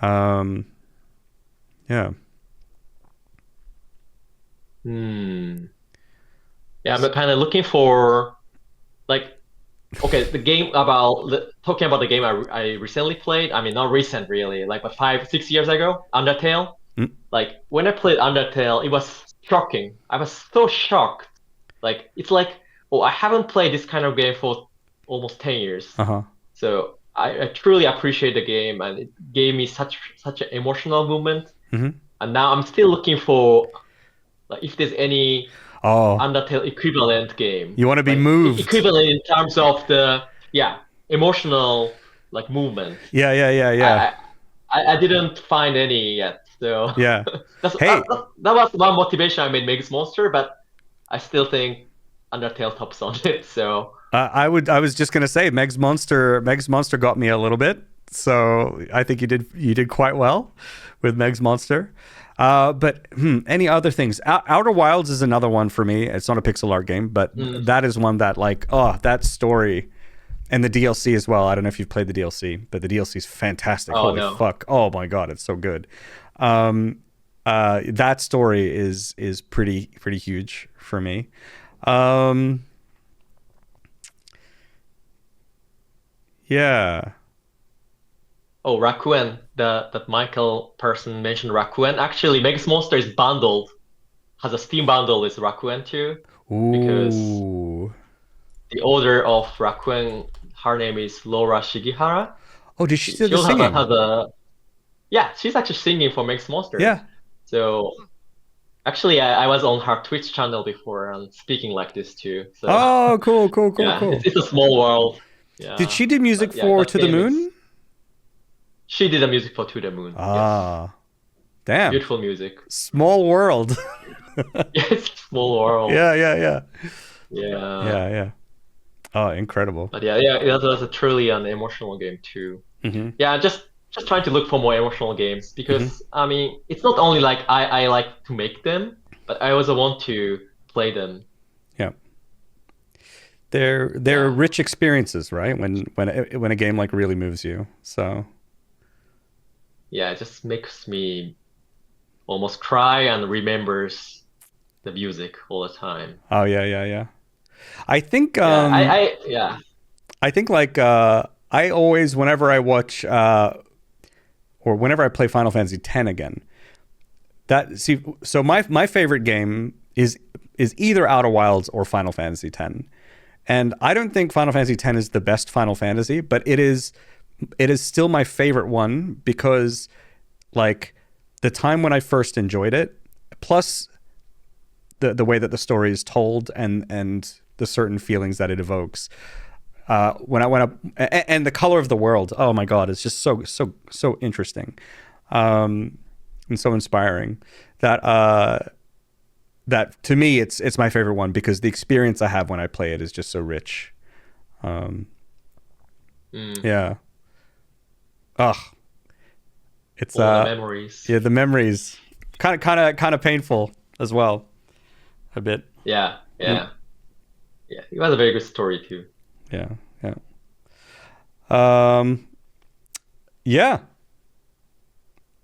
Yeah. Yeah, I'm kind of looking for like, okay, talking about the game I recently played. I mean, not recent really, like 5-6 years ago, Undertale. Like when I played Undertale, it was shocking. I was so shocked. Like it's like, I haven't played this kind of game for almost 10 years. So I truly appreciate the game, and it gave me such an emotional moment. And now I'm still looking for like if there's any Undertale equivalent game. You want to be moved. Equivalent in terms of the emotional like movement. Yeah. I didn't find any yet. So yeah. that was one motivation I made Megas Monster, but I still think Undertale tops on it. So I was just gonna say Megs Monster got me a little bit. So I think you did quite well with Megs Monster. But any other things? Outer Wilds is another one for me. It's not a pixel art game, but that is one that like that story and the DLC as well. I don't know if you've played the DLC, but the DLC is fantastic. Holy fuck! Oh my god, it's so good. That story is pretty huge for me. Yeah. Oh, Rakuen. That Michael person mentioned Rakuen. Actually, Megas Monster is bundled. Has a Steam bundle with Rakuen too. Because the author of Rakuen, her name is Laura Shigihara. Oh, did she do the singing? Yeah, she's actually singing for Megas Monster. Yeah. So actually, I was on her Twitch channel before and speaking like this too. So, cool. It's a small world. Yeah. Did she do music for To the Moon? she did the music for To the Moon. Yes. Ah, damn. Beautiful music. Small world. Yes, small world. Yeah, yeah, yeah. Yeah. Yeah, yeah. Oh, incredible. But yeah, that was a truly an emotional game too. Mm-hmm. Yeah, just trying to look for more emotional games because Mm-hmm. I mean, it's not only like I like to make them, but I also want to play them. Yeah. They're Yeah. rich experiences, right? When a game like really moves you. So Yeah, it just makes me almost cry and remembers the music all the time. oh yeah, yeah, yeah. I think Yeah, yeah. I think like I always whenever I watch or whenever I play Final Fantasy X again, so my favorite game is either Outer Wilds or Final Fantasy X. And I don't think Final Fantasy X is the best Final Fantasy, but it is still my favorite one because like the time when I first enjoyed it, plus the way that the story is told and the certain feelings that it evokes. When I went up and the color of the world, oh my God, it's just so interesting, and so inspiring that that to me it's my favorite one because the experience I have when I play it is just so rich. Yeah. Ugh. It's all the memories. Yeah, the memories kind of painful as well, a bit. Yeah. Yeah, it was a very good story too. Yeah, yeah. Yeah.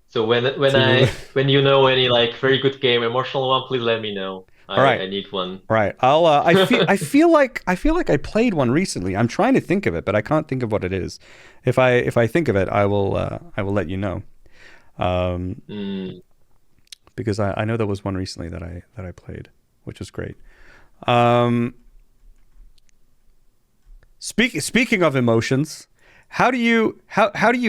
So when you know any like very good game, emotional one, please let me know. All right. I need one. Right. I'll I feel like I played one recently. I'm trying to think of it, but I can't think of what it is. If I think of it, I will let you know. Because I know there was one recently that I played, which was great. Speaking of emotions, how do you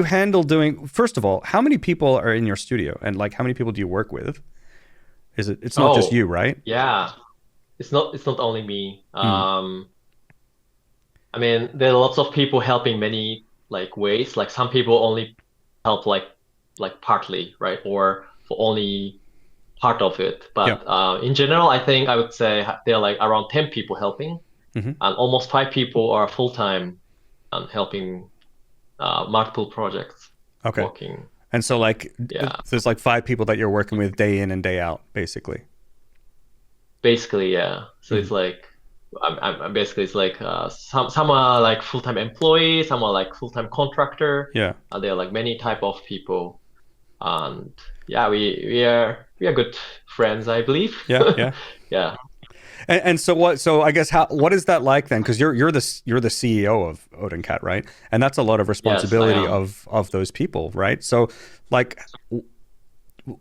handle doing? First of all, how many people are in your studio, and like how many people do you work with? It's not just you, right? Yeah, it's not only me. I mean, there are lots of people helping many like ways. Like some people only help like partly, right, or for only part of it. But in general, I think I would say there are like around 10 people helping, and almost 5 people are full time and helping multiple projects. Okay. Working. And so like there's like 5 people that you're working with day in and day out, basically. Basically, yeah. So it's like I'm basically it's like some are like full-time employees, some are like full-time contractor. Yeah. There are like many type of people, and yeah, we are good friends, I believe. Yeah, yeah. Yeah. And so what? So I guess what is that like then? Because you're the CEO of Odencat, right? And that's a lot of responsibility of those people, right? So like,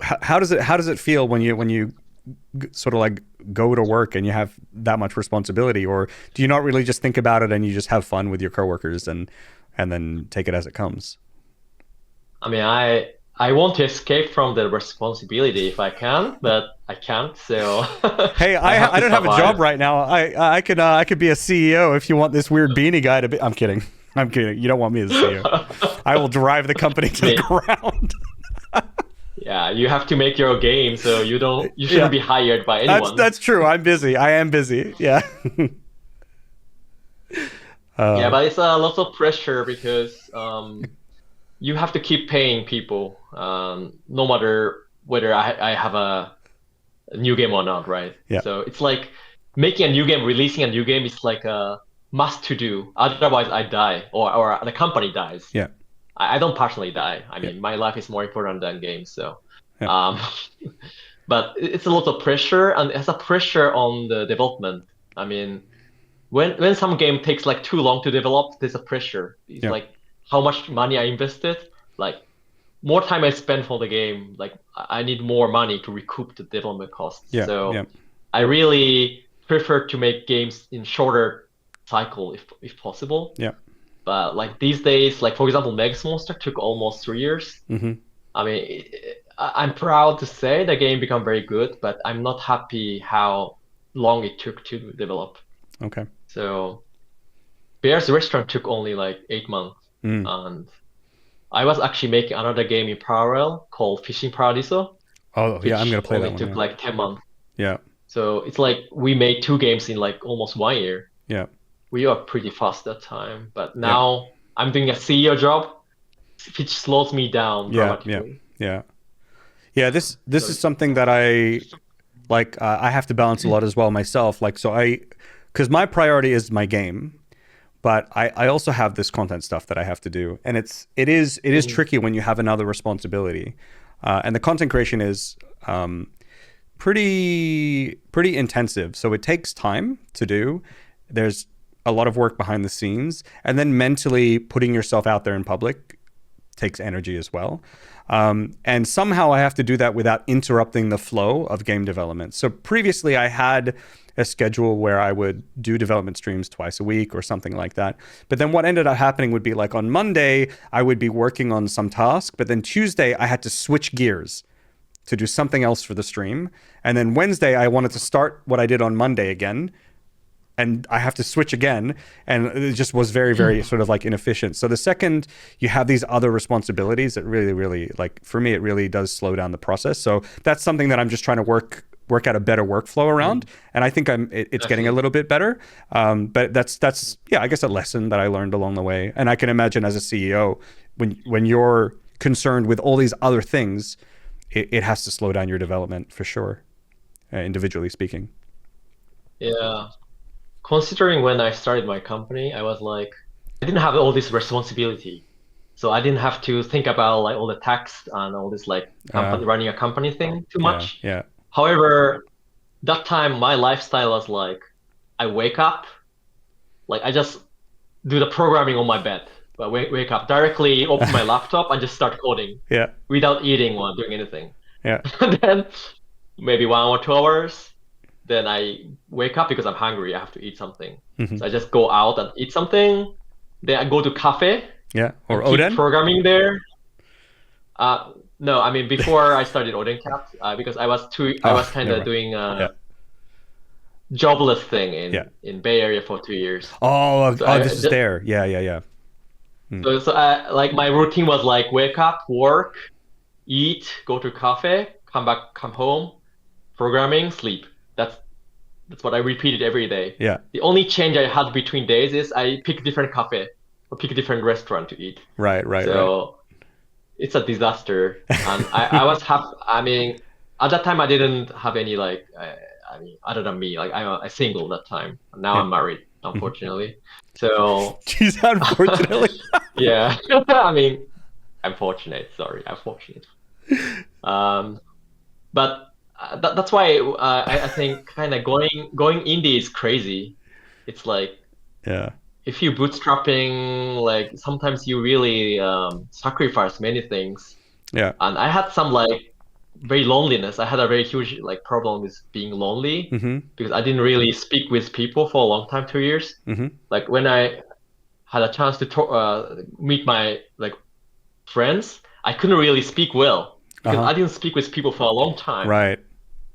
how does it feel when you sort of like go to work and you have that much responsibility, or do you not really just think about it and you just have fun with your coworkers and then take it as it comes? I mean, I want to escape from the responsibility if I can, but I can't. So hey, I don't have a job right now. I could be a CEO if you want this weird beanie guy to be. I'm kidding. You don't want me as a CEO. I will drive the company to the ground. Yeah, you have to make your game, so you shouldn't be hired by anyone. That's true. I'm busy. I am busy. Yeah. Yeah, but it's a lot of pressure because you have to keep paying people, no matter whether I have a new game or not, right? Yeah. So it's like making a new game, releasing a new game is like a must to do. Otherwise, I die or the company dies. Yeah. I don't personally die. I mean, my life is more important than games. So, but it's a lot of pressure, and it has a pressure on the development. I mean, when some game takes like too long to develop, there's a pressure. It's like how much money I invested, like more time I spend for the game, like I need more money to recoup the development costs. I really prefer to make games in shorter cycle if possible. Yeah. But like these days, like for example, Megas Monster took almost 3 years. Mm-hmm. I mean, I'm proud to say the game became very good, but I'm not happy how long it took to develop. Okay. So Bear's Restaurant took only like 8 months, and I was actually making another game in parallel called Fishing Paradiso, Oh yeah, I'm which gonna play that only one. took Yeah. like 10 months. Yeah. So it's like we made two games in like almost 1 year. Yeah. We are pretty fast that time, but Yeah. now I'm doing a CEO job, which slows me down Yeah. Yeah. dramatically. Yeah. Yeah. This So is something that I like. I have to balance a lot as well myself. Like, so because my priority is my game, but I also have this content stuff that I have to do, and it is Mhm. tricky when you have another responsibility, and the content creation is pretty intensive. So it takes time to do. There's a lot of work behind the scenes, and then mentally putting yourself out there in public takes energy as well. And somehow I have to do that without interrupting the flow of game development. So previously I had a schedule where I would do development streams twice a week or something like that. But then what ended up happening would be like on Monday, I would be working on some task, but then Tuesday I had to switch gears to do something else for the stream. And then Wednesday I wanted to start what I did on Monday again, and I have to switch again, and it just was very, very sort of like inefficient. So the second you have these other responsibilities, it really, really, like for me, it really does slow down the process. So that's something that I'm just trying to work out a better workflow around, and I think it's getting a little bit better. But that's yeah, I guess a lesson that I learned along the way. And I can imagine as a CEO, when you're concerned with all these other things, it has to slow down your development for sure, individually speaking. yeah, considering when I started my company, I was like, I didn't have all this responsibility. So I didn't have to think about like all the tax and all this like Uh, company running a company thing too yeah, much. yeah, However, that time my lifestyle was like I wake up, like I just do the programming on my bed. I wake up directly, open my laptop and just start coding yeah, without eating or doing anything. yeah. And then maybe 1 or 2 hours, then I wake up because I'm hungry. I have to eat something. Hmm. So I just go out and eat something. Then I go to cafe Yeah, or and keep Oden. programming there. No, I mean before I started Odencat, because I Oh, was kind never of mind. doing Yeah, a jobless thing yeah. in Bay Area for 2 years. Oh, So oh, I this is just there. Yeah, yeah, yeah. Mm. like my routine was like wake up, work, eat, go to cafe, come back, come home, programming, sleep. That's what I repeated every day. Yeah, The only change I had between days is I pick different cafe or pick different restaurant to eat. right, right, right. So it's a disaster. And I was happy. I mean, at that time I didn't have any like, I mean, other than me, like I'm a single that time. Now Yeah. I'm married, Mhm. unfortunately. So Jeez, unfortunately. yeah, I mean, I'm fortunate. Sorry, I'm fortunate. Um, but that's why I think kind of going indie is crazy. It's like Yeah, if you bootstrapping, like sometimes you really sacrifice many things. yeah. And I had some like very loneliness. I had a very huge like problem with being lonely Mm-hmm. because I didn't really speak with people for a long time, 2 years. Mm-hmm. Like when I had a chance to talk, meet my like friends, I couldn't really speak well because Uh-huh. I didn't speak with people for a long time. Right,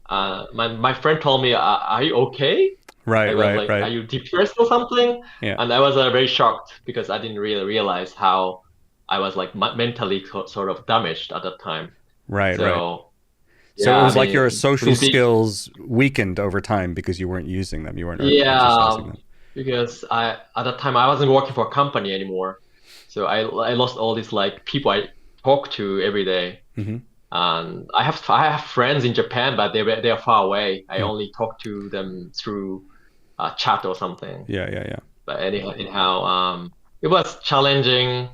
My friend told me, "Are you okay?" right, I was right, like, "Are right. you depressed or something?" Yeah, And I was very shocked because I didn't really realize how I was like mentally sort of damaged at that time. right, right. So So yeah, it I was like your mean, social with big, skills weakened over time because you weren't using them. You weren't yeah, exercising them. because I at that time I wasn't working for a company anymore, so I lost all these like people I talk to every day. Mm-hmm. And I have friends in Japan, but they are far away. I only talk to them through chat or something. Yeah, yeah, yeah. But anyhow, it was challenging.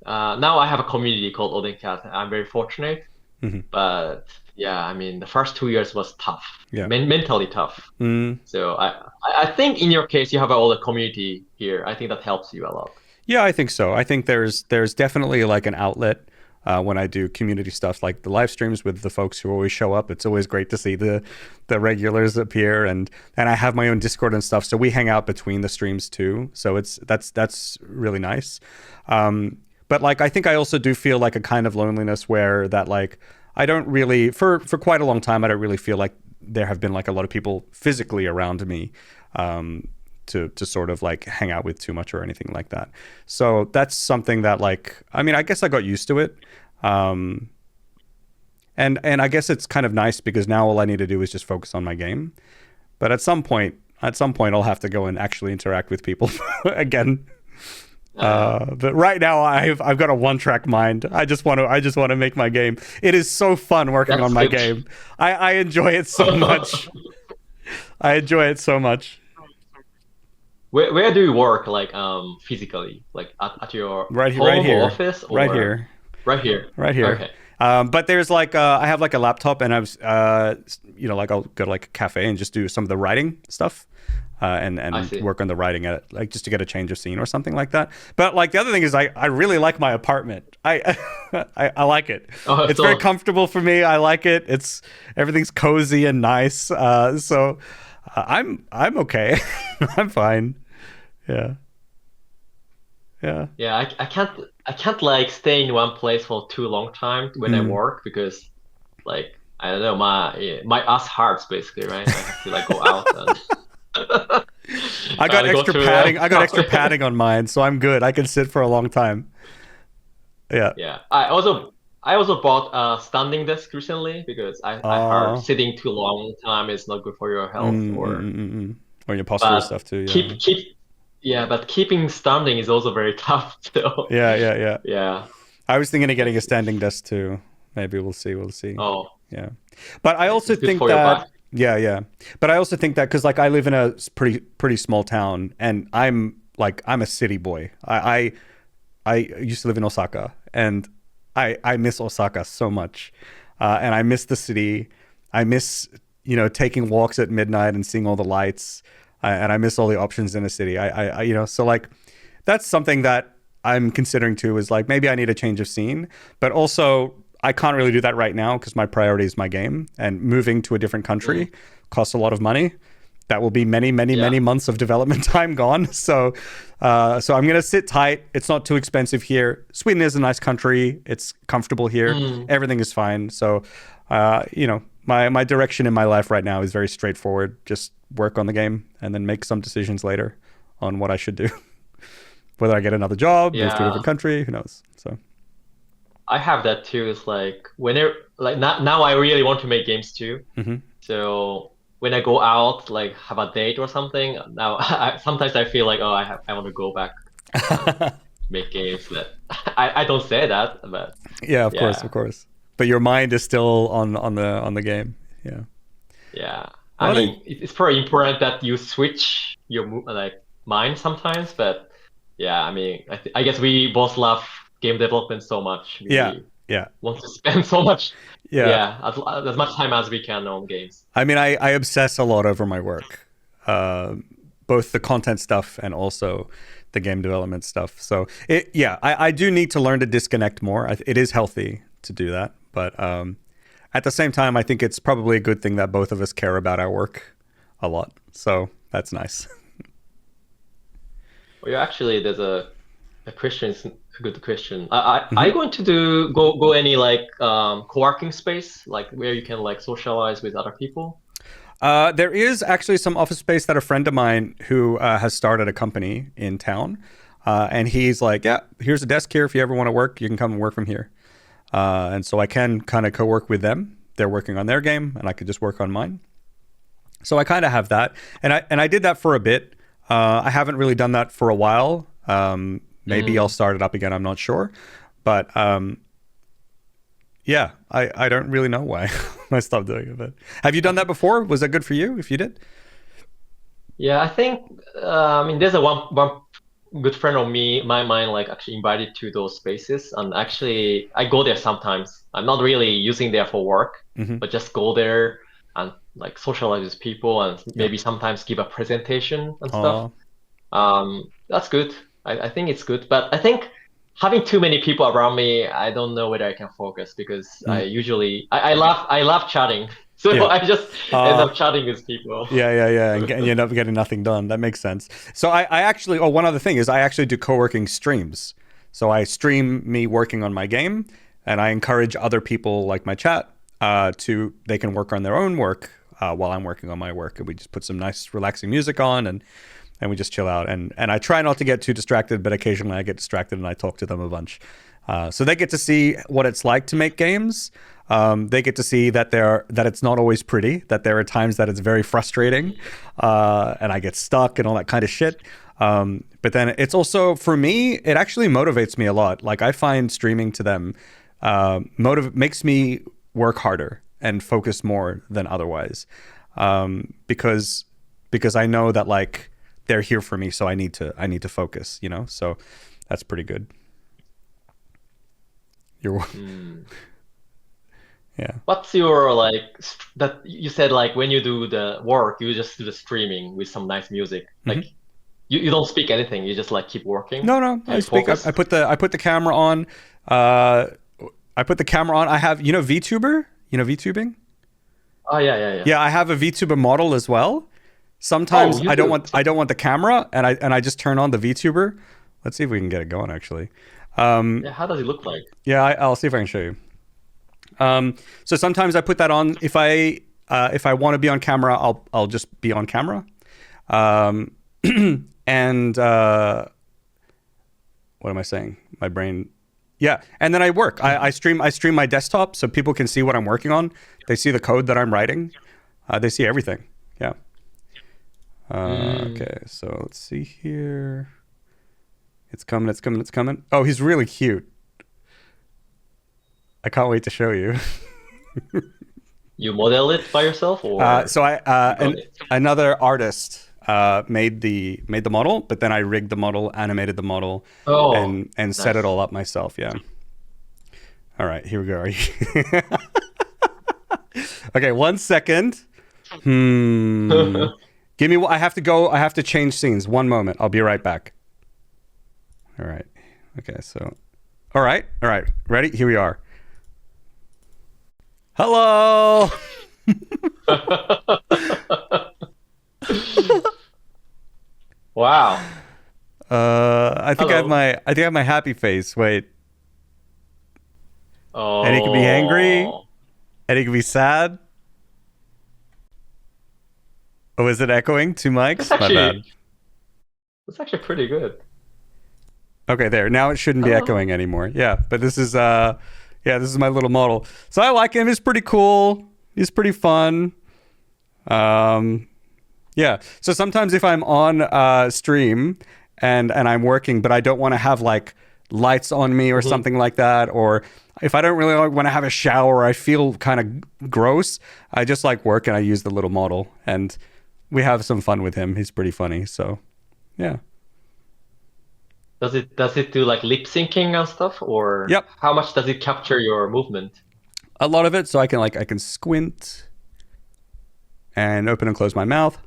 Now I have a community called Odencat. I'm very fortunate, Mm-hmm. but yeah, I mean the first 2 years was tough, Yeah. mentally tough. Mm. So I think in your case you have all the community here. I think that helps you a lot. Yeah, I think so. I think there's definitely like an outlet when I do community stuff like the live streams with the folks who always show up. It's always great to see the regulars appear, and I have my own Discord and stuff, so we hang out between the streams too. So that's really nice. But like I think I also do feel like a kind of loneliness where that like I don't really for quite a long time I don't really feel like there have been like a lot of people physically around me. to sort of like hang out with too much or anything like that. So that's something that like, I mean, I guess I got used to it. And I guess it's kind of nice because now all I need to do is just focus on my game. But at some point I'll have to go and actually interact with people again. But right now I've got a one-track mind. I just want to make my game. It is so fun working on my game. I enjoy it so much. I enjoy it so much. Where do you work, like physically, like at your home or office? Or... Right here. Okay. But there's like I have like a laptop, and I've like I'll go to like a cafe and just do some of the writing stuff, and work on the writing at it, like just to get a change of scene or something like that. But like the other thing is I really like my apartment. I like it. It's very comfortable for me. I like it. Everything's cozy and nice. So I'm okay. I'm fine. Yeah. I can't like stay in one place for too long time when I work, because like I don't know, my ass hurts basically, right? I have to like go out and I got extra padding. I got extra padding on mine, so I'm good. I can sit for a long time. Yeah. I also bought a standing desk recently because I heard sitting too long time is not good for your health or your posture and stuff too. Yeah. But keeping standing is also very tough. So. Yeah. I was thinking of getting a standing desk too. Maybe we'll see. Oh. Yeah. But I also think that. Yeah. But I also think that because like I live in a pretty small town, and I'm a city boy. I used to live in Osaka, and I miss Osaka so much, and I miss the city. I miss taking walks at midnight and seeing all the lights. And I miss all the options in the city. So like, that's something that I'm considering too, is like, maybe I need a change of scene, but also I can't really do that right now because my priority is my game, and moving to a different country costs a lot of money. That will be many months of development time gone. So I'm going to sit tight. It's not too expensive here. Sweden is a nice country. It's comfortable here. Everything is fine. So, my direction in my life right now is very straightforward. Just work on the game and then make some decisions later on what I should do. Whether I get another job, move to a different country, who knows? So I have that too. It's like now I really want to make games too. So when I go out, like have a date or something, now sometimes I feel like I want to go back make games. That I don't say that, but of course. But your mind is still on the game. Yeah. I mean, it's pretty important that you switch your mind sometimes. But yeah, I mean, I guess we both love game development so much. We want to spend so much. As much time as we can on games. I mean, I obsess a lot over my work, both the content stuff and also the game development stuff. So I do need to learn to disconnect more. It is healthy to do that, but at the same time, I think it's probably a good thing that both of us care about our work a lot. So that's nice. Well, actually, there's a question. A good question. Are you going to go any like co-working space, like where you can like socialize with other people? There is actually some office space that a friend of mine who has started a company in town, and he's like, yeah, here's a desk here. If you ever want to work, you can come and work from here. And so I can kind of co-work with them. They're working on their game, and I could just work on mine. So I kind of have that, and I did that for a bit. I haven't really done that for a while. Maybe I'll start it up again. I'm not sure, but I don't really know why I stopped doing it. But have you done that before? Was that good for you? If you did? Yeah, I think. There's one good friend of my mind like actually invited to those spaces, and actually I go there sometimes. I'm not really using there for work, but just go there and like socialize with people, and maybe sometimes give a presentation and stuff. That's good. I think it's good, but I think having too many people around me, I don't know whether I can focus, because I usually I love chatting. So I just end up chatting with people. And you end up getting nothing done. That makes sense. So I actually, one other thing is I actually do co-working streams. So I stream me working on my game, and I encourage other people like my chat they can work on their own work while I'm working on my work. And we just put some nice relaxing music on, and and we just chill out. And I try not to get too distracted, but occasionally I get distracted and I talk to them a bunch. So they get to see what it's like to make games. They get to see that it's not always pretty, that there are times that it's very frustrating, and I get stuck and all that kind of shit. But then it's also, for me, it actually motivates me a lot. Like, I find streaming to them makes me work harder and focus more than otherwise, because I know that, like, they're here for me, so I need to focus, you know. So that's pretty good. Yeah. What's your, like, that you said, like, when you do the work, you just do the streaming with some nice music. Like, you don't speak anything. You just, like, keep working. No, I speak. I put the camera on. I put the camera on. I have, VTuber. You know VTubing? Oh yeah. Yeah, I have a VTuber model as well. Sometimes I don't want the camera, and I just turn on the VTuber. Let's see if we can get it going, actually. Yeah, how does it look like? Yeah, I'll see if I can show you. So sometimes I put that on. If I want to be on camera, I'll just be on camera. And what am I saying? My brain. Yeah, and then I work. I stream my desktop so people can see what I'm working on. They see the code that I'm writing. They see everything. Yeah. Okay, so let's see here. It's coming. Oh, he's really cute. I can't wait to show you. You model it by yourself, or so another artist made the model, but then I rigged the model, animated the model, and nice. Set it all up myself. Yeah. All right, here we go. Okay, 1 second. Give me. I have to go. I have to change scenes. 1 moment. I'll be right back. All right. Okay. So, all right. Ready? Here we are. Hello. Wow. I think I have my happy face. Wait. Oh. And he can be angry. And he can be sad. Oh, is it echoing? 2 mics? My bad. That's actually pretty good. Okay, there. Now it shouldn't be echoing anymore. Yeah, but this is this is my little model. So I like him. He's pretty cool. He's pretty fun. Yeah. So sometimes if I'm on stream and I'm working, but I don't want to have like lights on me or something like that, or if I don't really want to have a shower, I feel kind of gross, I just like work and I use the little model, and we have some fun with him. He's pretty funny. So yeah. Does it do like lip syncing and stuff, or Yep. How much does it capture your movement? A lot of it, so I can squint and open and close my mouth.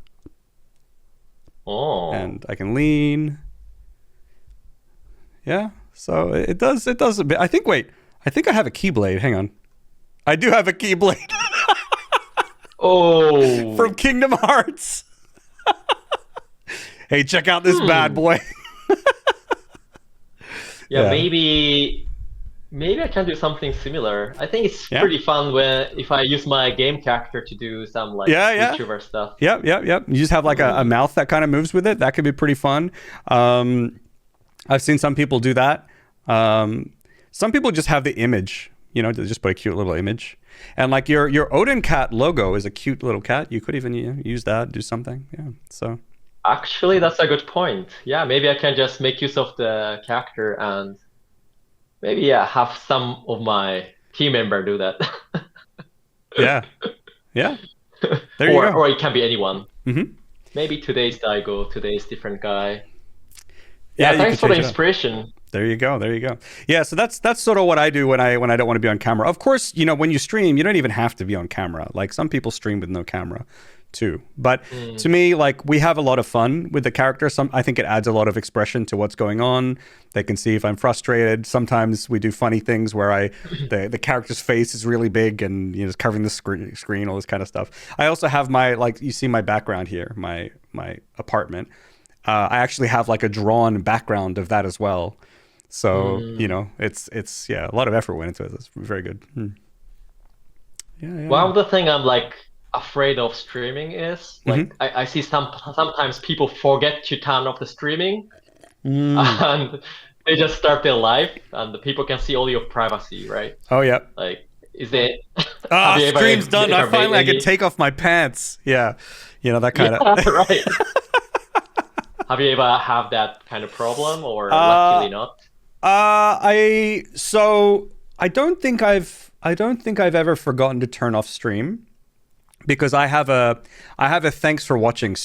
Oh. And I can lean. Yeah. So it does a bit. I think I have a keyblade. Hang on. I do have a keyblade. Oh. From Kingdom Hearts. Hey, check out this bad boy. Yeah, maybe I can do something similar. I think it's pretty fun if I use my game character to do some like YouTuber stuff. Yep. You just have like a mouth that kind of moves with it. That could be pretty fun. I've seen some people do that. Some people just have the image, they just put a cute little image. And like your Odencat logo is a cute little cat. You could even use that, do something. Yeah. So. Actually, that's a good point. Yeah, maybe I can just make use of the character and maybe have some of my team member do that. Yeah. There you go. Or it can be anyone. Mm-hmm. Maybe today's Daigo, today's different guy. Yeah, thanks for the inspiration. There you go. Yeah, so that's sort of what I do when I don't want to be on camera. Of course, when you stream, you don't even have to be on camera. Like some people stream with no camera too. But to me, like, we have a lot of fun with the character. I think it adds a lot of expression to what's going on. They can see if I'm frustrated. Sometimes we do funny things where the character's face is really big and it's covering the screen, all this kind of stuff. I also have you see my background here, my apartment. I actually have like a drawn background of that as well. So, it's a lot of effort went into it. It's very good. Yeah. One of the thing I'm like afraid of streaming is Mm-hmm. like I see sometimes people forget to turn off the streaming Mm. and they just start their life and the people can see all your privacy, right? Oh yeah. Like, is there have Ah, you stream's done. I ever made finally I can any? take off my pants. Yeah, that kind Yeah, of. right. Have you ever have that kind of problem or uh, luckily not? I don't think I've ever forgotten to turn off stream because I have a thanks for watching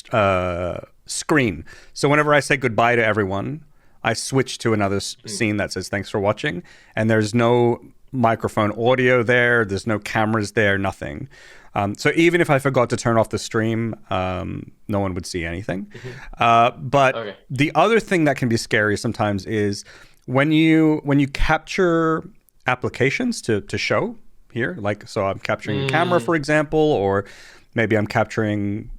screen. So whenever I say goodbye to everyone, I switch to another scene that says thanks for watching, and there's no microphone audio there. There's no cameras there. Nothing. So even if I forgot to turn off the stream, no one would see anything. But Okay. the other thing that can be scary sometimes is when you capture applications to show here, like so I'm capturing a camera, for example, or maybe I'm capturing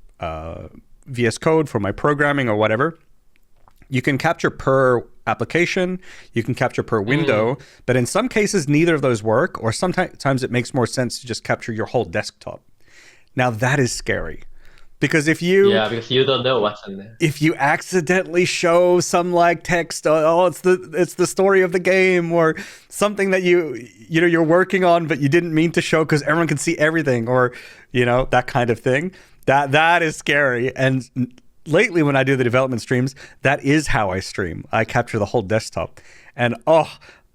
VS Code for my programming or whatever. You can capture per application, you can capture per window, but in some cases, neither of those work, or sometimes it makes more sense to just capture your whole desktop. Now that is scary because Yeah, because you don't know what's in there. if you accidentally show some like text, oh, it's the story of the game, or something that you're working on, but you didn't mean to show because everyone can see everything, or that kind of thing. That is scary. And lately, when I do the development streams, that is how I stream. I capture the whole desktop, and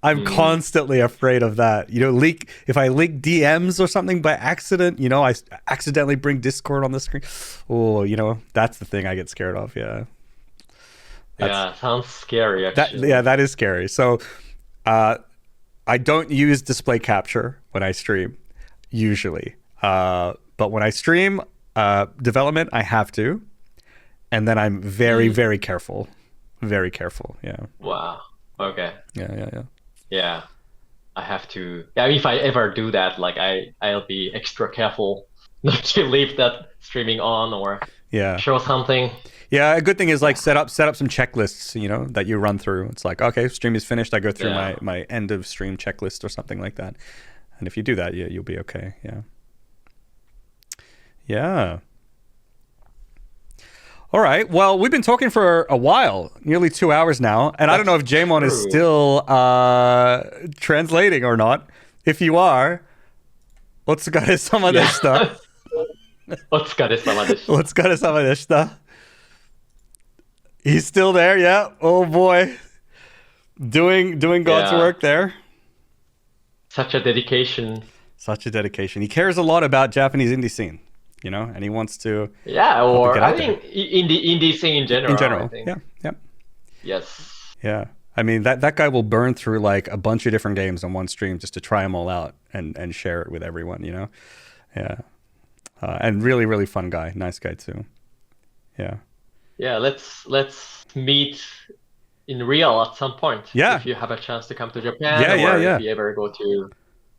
I'm constantly afraid of that. If I leak DMs or something by accident, I accidentally bring Discord on the screen. Oh, that's the thing I get scared of. Yeah. Yeah, sounds scary actually. That is scary. So, I don't use display capture when I stream, usually. But when I stream development, I have to, and then I'm very, very careful. Very careful. Yeah. Wow. Okay. Yeah. Yeah. I have to. Yeah, if I ever do that, like I'll be extra careful not to leave that streaming on or Yeah. show something. Yeah, a good thing is like set up some checklists, that you run through. It's like, okay, stream is finished. I go through my end of stream checklist or something like that. And if you do that, you'll be okay. Yeah. Yeah. All right. Well, we've been talking for a while, nearly 2 hours now, and I don't know if J-Mon is still translating or not. If you are, お疲れ様でした。お疲れ様でした。お疲れ様でした。He's still there, yeah. Oh boy, doing God's work there. Such a dedication. Such a dedication. He cares a lot about Japanese indie scene, and he wants to. Yeah, or I think indie scene in general. In general, I think. Yeah. Yes. Yeah, I mean that guy will burn through like a bunch of different games on one stream just to try them all out and share it with everyone. Yeah, and really really fun guy, nice guy too. Yeah. Yeah, let's meet in real at some point. Yeah. If you have a chance to come to Japan, if you ever go to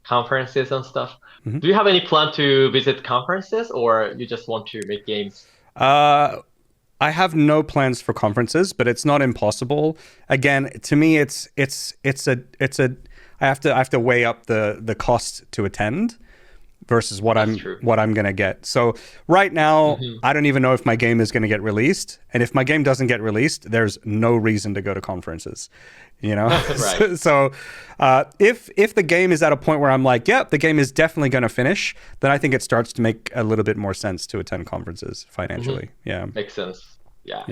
conferences and stuff. Mm-hmm. Do you have any plan to visit conferences, or you just want to make games? I have no plans for conferences, but it's not impossible. Again, to me, it's a I have to weigh up the cost to attend versus what I'm gonna get. So right now, I don't even know if my game is gonna get released, and if my game doesn't get released, there's no reason to go to conferences. Right. So if the game is at a point where I'm like, the game is definitely gonna finish, then I think it starts to make a little bit more sense to attend conferences financially. Yeah, makes sense. Yeah.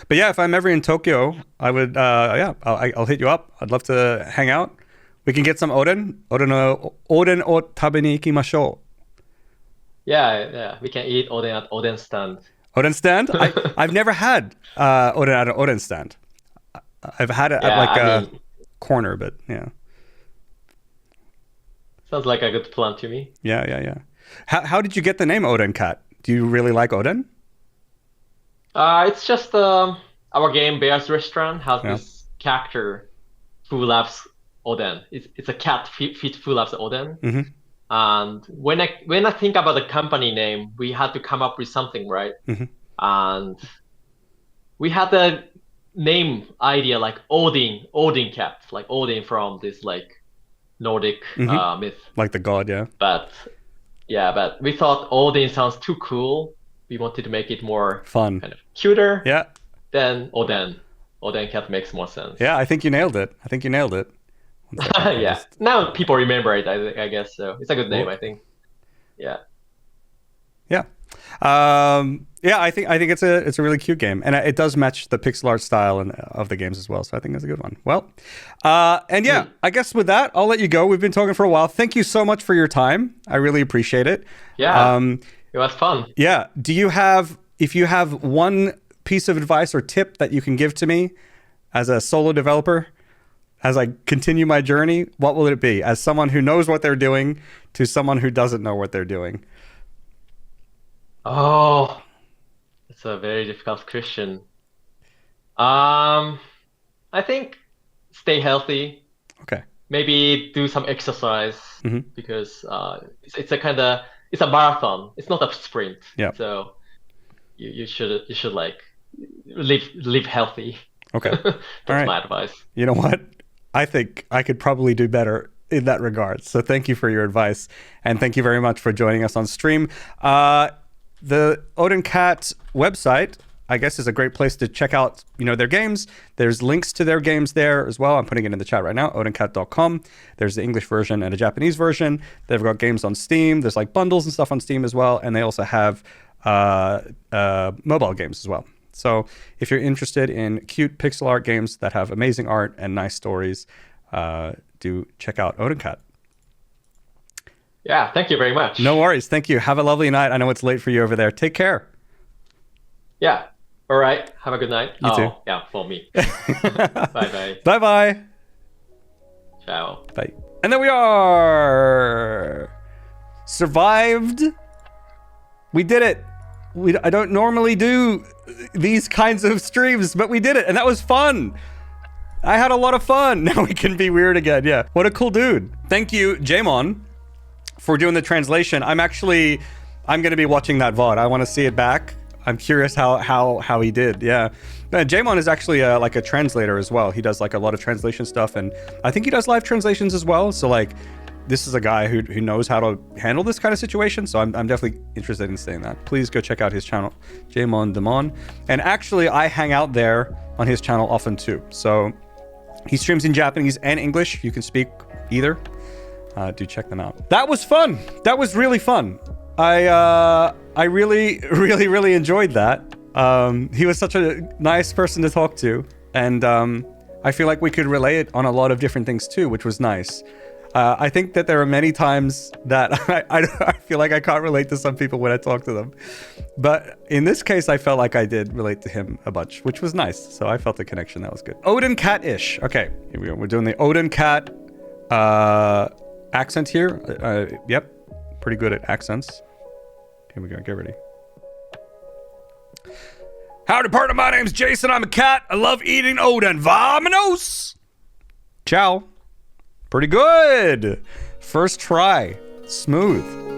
But yeah, if I'm ever in Tokyo, I would I'll hit you up. I'd love to hang out. We can get some Oden o tabe ni ikimashou. Yeah. We can eat Oden at Oden stand. Oden stand? I've never had Oden at an Oden stand. I've had it at a corner, but yeah. Sounds like a good plan to me. Yeah. How did you get the name Odencat? Do you really like Oden? It's just our game Bear's Restaurant has this character who loves Oden. It's a cat who loves Oden. Mm-hmm. And when I think about the company name, we had to come up with something, right? Mm-hmm. And we had the name idea like Odencat, like Odin from this like Nordic myth. Like the god, yeah. But Yeah, but we thought Odin sounds too cool. We wanted to make it more Fun. kind of cuter. Yeah. Then Odencat makes more sense. Yeah, I think you nailed it. I think you nailed it. Yeah. Now people remember it, I guess. So it's a good name, I think. Yeah. Yeah. Yeah, I think it's a really cute game, and it does match the pixel art style of the games as well. So I think it's a good one. Well, and yeah, I guess with that, I'll let you go. We've been talking for a while. Thank you so much for your time. I really appreciate it. Yeah. It was fun. Yeah. If you have one piece of advice or tip that you can give to me as a solo developer, as I continue my journey, what will it be? As someone who knows what they're doing to someone who doesn't know what they're doing. Oh, it's a very difficult question. I think stay healthy. Okay. Maybe do some exercise because it's a marathon. It's not a sprint. Yeah. So you should like live healthy. Okay. That's my advice. You know what? I think I could probably do better in that regard. So thank you for your advice, and thank you very much for joining us on stream. The Odencat website, I guess, is a great place to check out, their games. There's links to their games there as well. I'm putting it in the chat right now, odencat.com. There's the English version and a Japanese version. They've got games on Steam. There's like bundles and stuff on Steam as well. And they also have mobile games as well. So if you're interested in cute pixel art games that have amazing art and nice stories, do check out Odencat. Yeah, thank you very much. No worries. Thank you. Have a lovely night. I know it's late for you over there. Take care. Yeah. All right. Have a good night. You too. Yeah, for me. Bye-bye. Bye-bye. Ciao. Bye. And there we are. Survived. We did it. I don't normally do these kinds of streams, but we did it. And that was fun. I had a lot of fun. Now we can be weird again. Yeah. What a cool dude. Thank you, J-Mon, for doing the translation. I'm going to be watching that VOD. I want to see it back. I'm curious how he did. Yeah. J-Mon is actually like a translator as well. He does like a lot of translation stuff, and I think he does live translations as well. So like, this is a guy who knows how to handle this kind of situation. So I'm definitely interested in saying that. Please go check out his channel, J-Mon Demon. And actually, I hang out there on his channel often too. So he streams in Japanese and English. You can speak either. Do check them out. That was fun. That was really fun. I really, really, really enjoyed that. He was such a nice person to talk to, and I feel like we could relate on a lot of different things too, which was nice. I think that there are many times that I feel like I can't relate to some people when I talk to them, but in this case, I felt like I did relate to him a bunch, which was nice. So I felt the connection. That was good. Odencat-ish. Okay, here we go. We're doing the Odencat accent here. Yep, pretty good at accents. Here we go. Get ready. Howdy, partner. My name's Jason. I'm a cat. I love eating Oden. Vamonos. Ciao. Pretty good. First try. Smooth.